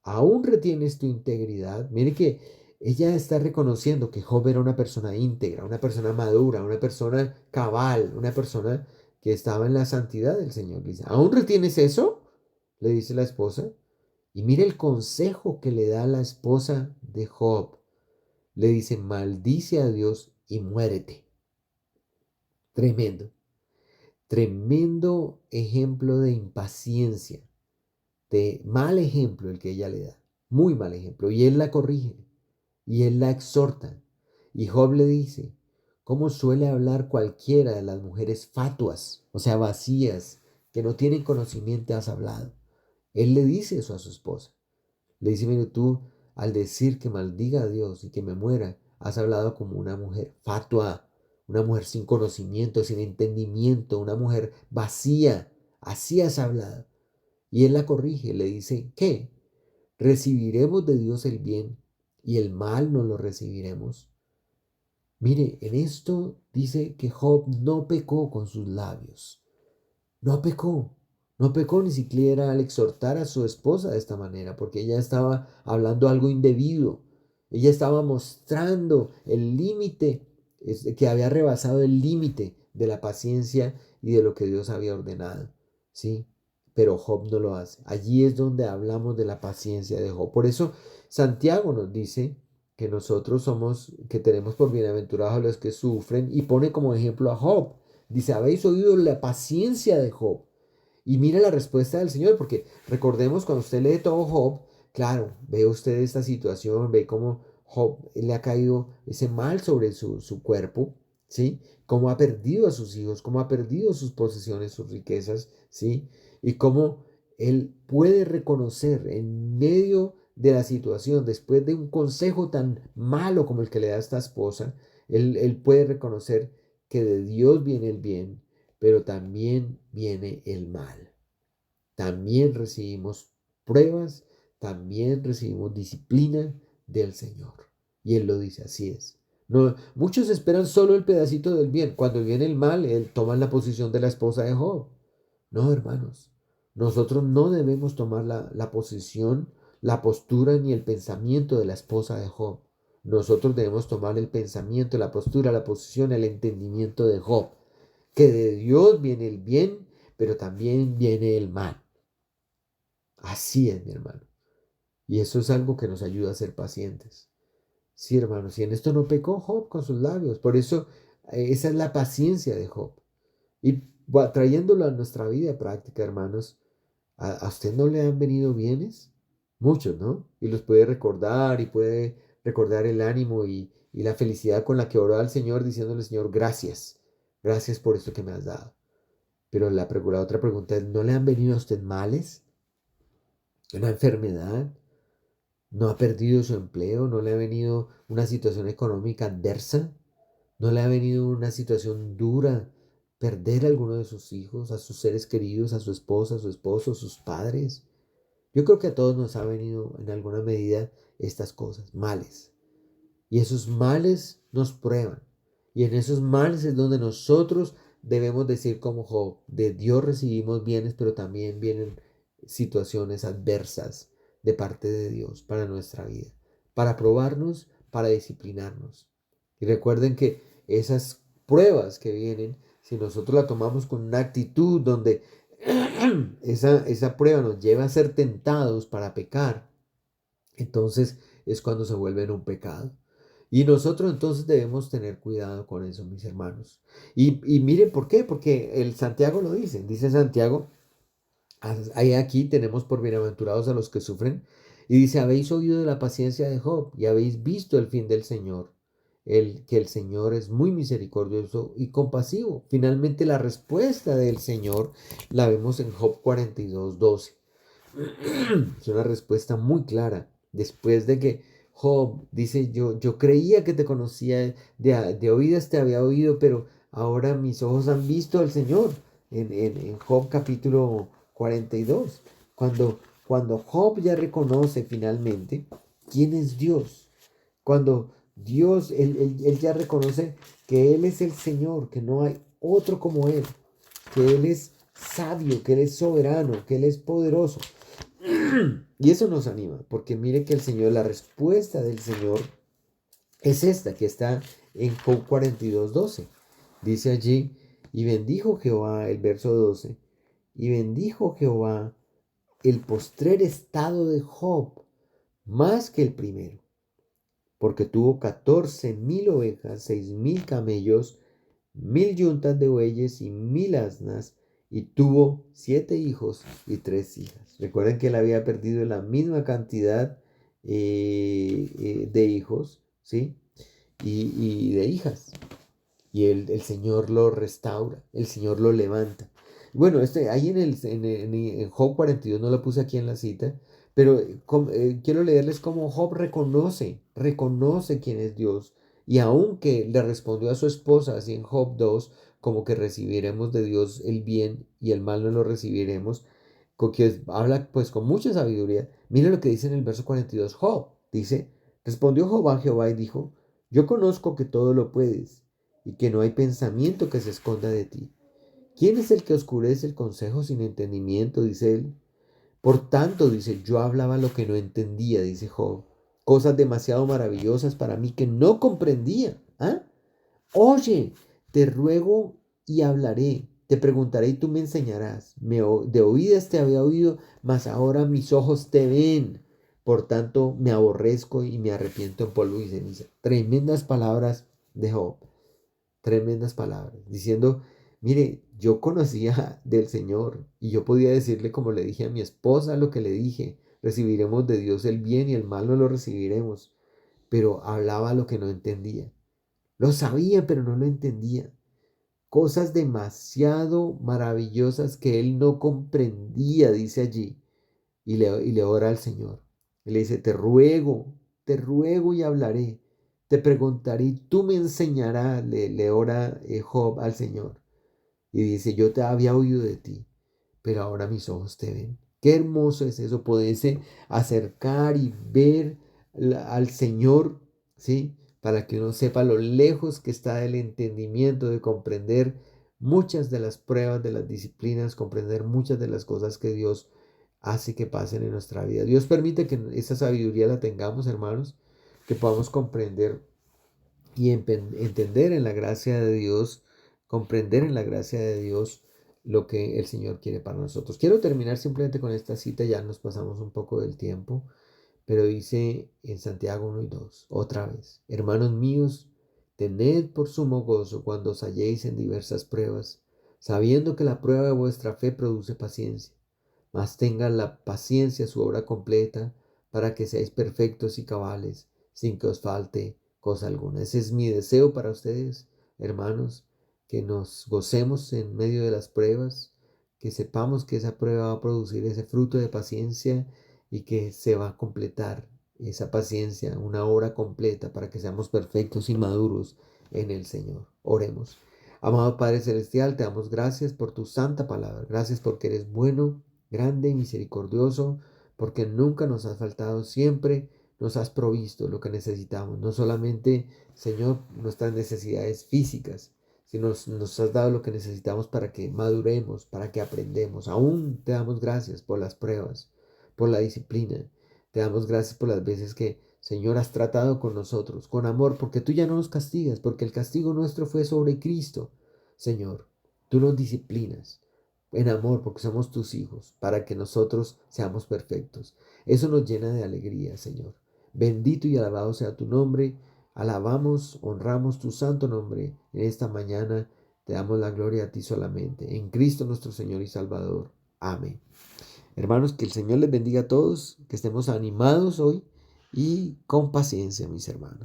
¿aún retienes tu integridad? Mire que ella está reconociendo que Job era una persona íntegra, una persona madura, una persona cabal, una persona que estaba en la santidad del Señor. Le dice, ¿aún retienes eso? Le dice la esposa. Y mire el consejo que le da la esposa de Job. Le dice, maldice a Dios y muérete. Tremendo, tremendo ejemplo de impaciencia, de mal ejemplo el que ella le da, muy mal ejemplo. Y él la corrige, y él la exhorta. Y Job le dice, ¿cómo suele hablar cualquiera de las mujeres fatuas, o sea, vacías, que no tienen conocimiento, has hablado? Él le dice eso a su esposa. Le dice, mire, tú al decir que maldiga a Dios y que me muera, has hablado como una mujer fatua, una mujer sin conocimiento, sin entendimiento, una mujer vacía. Así has hablado. Y él la corrige, le dice, ¿qué? ¿Recibiremos de Dios el bien y el mal no lo recibiremos? Mire, en esto dice que Job no pecó con sus labios. No pecó, no pecó ni siquiera al exhortar a su esposa de esta manera, porque ella estaba hablando algo indebido. Ella estaba mostrando el límite, que había rebasado el límite de la paciencia y de lo que Dios había ordenado. ¿Sí? Pero Job no lo hace. Allí es donde hablamos de la paciencia de Job. Por eso Santiago nos dice que nosotros que tenemos por bienaventurados a los que sufren y pone como ejemplo a Job. Dice, habéis oído la paciencia de Job. Y mira la respuesta del Señor, porque recordemos cuando usted lee todo Job, claro, ve usted esta situación, ve cómo Job le ha caído ese mal sobre su cuerpo, ¿sí? Cómo ha perdido a sus hijos, cómo ha perdido sus posesiones, sus riquezas, ¿sí? Y cómo él puede reconocer en medio de la situación, después de un consejo tan malo como el que le da esta esposa, él puede reconocer que de Dios viene el bien, pero también viene el mal. También recibimos pruebas, también recibimos disciplina del Señor. Y Él lo dice, así es. No, muchos esperan solo el pedacito del bien. Cuando viene el mal, Él toma la posición de la esposa de Job. No, hermanos, nosotros no debemos tomar la posición, la postura ni el pensamiento de la esposa de Job. Nosotros debemos tomar el pensamiento, la postura, la posición, el entendimiento de Job, que de Dios viene el bien, pero también viene el mal. Así es, mi hermano. Y eso es algo que nos ayuda a ser pacientes. Sí, hermanos, y en esto no pecó Job con sus labios. Por eso, esa es la paciencia de Job. Y trayéndolo a nuestra vida práctica, hermanos, ¿a usted no le han venido bienes? Muchos, ¿no? Y los puede recordar y puede recordar el ánimo y la felicidad con la que oró al Señor diciéndole, Señor, gracias. Gracias por esto que me has dado. Pero la otra pregunta es, ¿no le han venido a usted males? ¿Una enfermedad? ¿No ha perdido su empleo? ¿No le ha venido una situación económica adversa? ¿No le ha venido una situación dura? ¿Perder a alguno de sus hijos, a sus seres queridos, a su esposa, a su esposo, a sus padres? Yo creo que a todos nos ha venido en alguna medida estas cosas, males. Y esos males nos prueban. Y en esos males es donde nosotros debemos decir como Job, de Dios recibimos bienes, pero también vienen situaciones adversas de parte de Dios para nuestra vida, para probarnos, para disciplinarnos. Y recuerden que esas pruebas que vienen, si nosotros la tomamos con una actitud donde esa prueba nos lleva a ser tentados para pecar, entonces es cuando se vuelve en un pecado. Y nosotros entonces debemos tener cuidado con eso, mis hermanos. Y miren por qué, porque el Santiago lo dice Santiago, ahí aquí tenemos por bienaventurados a los que sufren, y dice, habéis oído de la paciencia de Job y habéis visto el fin del Señor, que el Señor es muy misericordioso y compasivo. Finalmente la respuesta del Señor la vemos en Job 42:12. Es una respuesta muy clara. Después de que Job dice, yo creía que te conocía, de oídas te había oído, pero ahora mis ojos han visto al Señor. En Job capítulo 42, cuando Job ya reconoce finalmente quién es Dios, cuando Dios, él ya reconoce que Él es el Señor, que no hay otro como Él, que Él es sabio, que Él es soberano, que Él es poderoso. Y eso nos anima, porque mire que el Señor, la respuesta del Señor es esta, que está en Job 42:12. Dice allí, y bendijo Jehová, el verso 12, y bendijo Jehová el postrer estado de Job más que el primero, porque tuvo 14,000 ovejas, 6,000 camellos, 1,000 yuntas de bueyes y 1,000 asnas, y tuvo 7 hijos y 3 hijas. Recuerden que él había perdido la misma cantidad de hijos, ¿sí? Y de hijas. Y el Señor lo restaura, el Señor lo levanta. Bueno, ahí en Job 42 no lo puse aquí en la cita, pero quiero leerles cómo Job reconoce quién es Dios. Y aunque le respondió a su esposa, así en Job 2, como que recibiremos de Dios el bien y el mal no lo recibiremos, que habla pues con mucha sabiduría. Mira lo que dice en el verso 42 Job. Dice, respondió Job a Jehová y dijo, yo conozco que todo lo puedes y que no hay pensamiento que se esconda de ti. ¿Quién es el que oscurece el consejo sin entendimiento? Dice él. Por tanto, dice, yo hablaba lo que no entendía, dice Job. Cosas demasiado maravillosas para mí que no comprendía. ¿Ah? Oye, te ruego y hablaré. Te preguntaré y tú me enseñarás. De oídas te había oído, mas ahora mis ojos te ven. Por tanto, me aborrezco y me arrepiento en polvo y ceniza. Tremendas palabras de Job. Tremendas palabras. Diciendo, mire, yo conocía del Señor y yo podía decirle como le dije a mi esposa lo que le dije. Recibiremos de Dios el bien y el mal no lo recibiremos. Pero hablaba lo que no entendía. Lo sabía, pero no lo entendía. Cosas demasiado maravillosas que él no comprendía, dice allí. Y le ora al Señor. Y le dice, te ruego y hablaré. Te preguntaré y tú me enseñarás. Le ora Job al Señor. Y dice, yo te había oído de ti, pero ahora mis ojos te ven. Qué hermoso es eso, poderse acercar y ver al Señor, ¿sí? Para que uno sepa lo lejos que está del entendimiento de comprender muchas de las pruebas, de las disciplinas, comprender muchas de las cosas que Dios hace que pasen en nuestra vida. Dios permite que esa sabiduría la tengamos, hermanos, que podamos comprender y entender en la gracia de Dios, comprender en la gracia de Dios lo que el Señor quiere para nosotros. Quiero terminar simplemente con esta cita, ya nos pasamos un poco del tiempo, pero dice en Santiago 1 y 2, otra vez, hermanos míos, tened por sumo gozo cuando os halléis en diversas pruebas, sabiendo que la prueba de vuestra fe produce paciencia, mas tenga la paciencia su obra completa, para que seáis perfectos y cabales, sin que os falte cosa alguna. Ese es mi deseo para ustedes, hermanos, que nos gocemos en medio de las pruebas, que sepamos que esa prueba va a producir ese fruto de paciencia y que se va a completar esa paciencia, una obra completa para que seamos perfectos y maduros en el Señor. Oremos. Amado Padre Celestial, te damos gracias por tu santa palabra. Gracias porque eres bueno, grande y misericordioso, porque nunca nos has faltado, siempre nos has provisto lo que necesitamos. No solamente, Señor, nuestras necesidades físicas, sino nos has dado lo que necesitamos para que maduremos, para que aprendemos. Aún te damos gracias por las pruebas, por la disciplina. Te damos gracias por las veces que, Señor, has tratado con nosotros, con amor, porque tú ya no nos castigas, porque el castigo nuestro fue sobre Cristo. Señor, tú nos disciplinas en amor, porque somos tus hijos, para que nosotros seamos perfectos. Eso nos llena de alegría, Señor. Bendito y alabado sea tu nombre. Alabamos, honramos tu santo nombre en esta mañana. Te damos la gloria a ti solamente. En Cristo nuestro Señor y Salvador. Amén. Hermanos, que el Señor les bendiga a todos, que estemos animados hoy y con paciencia, mis hermanos.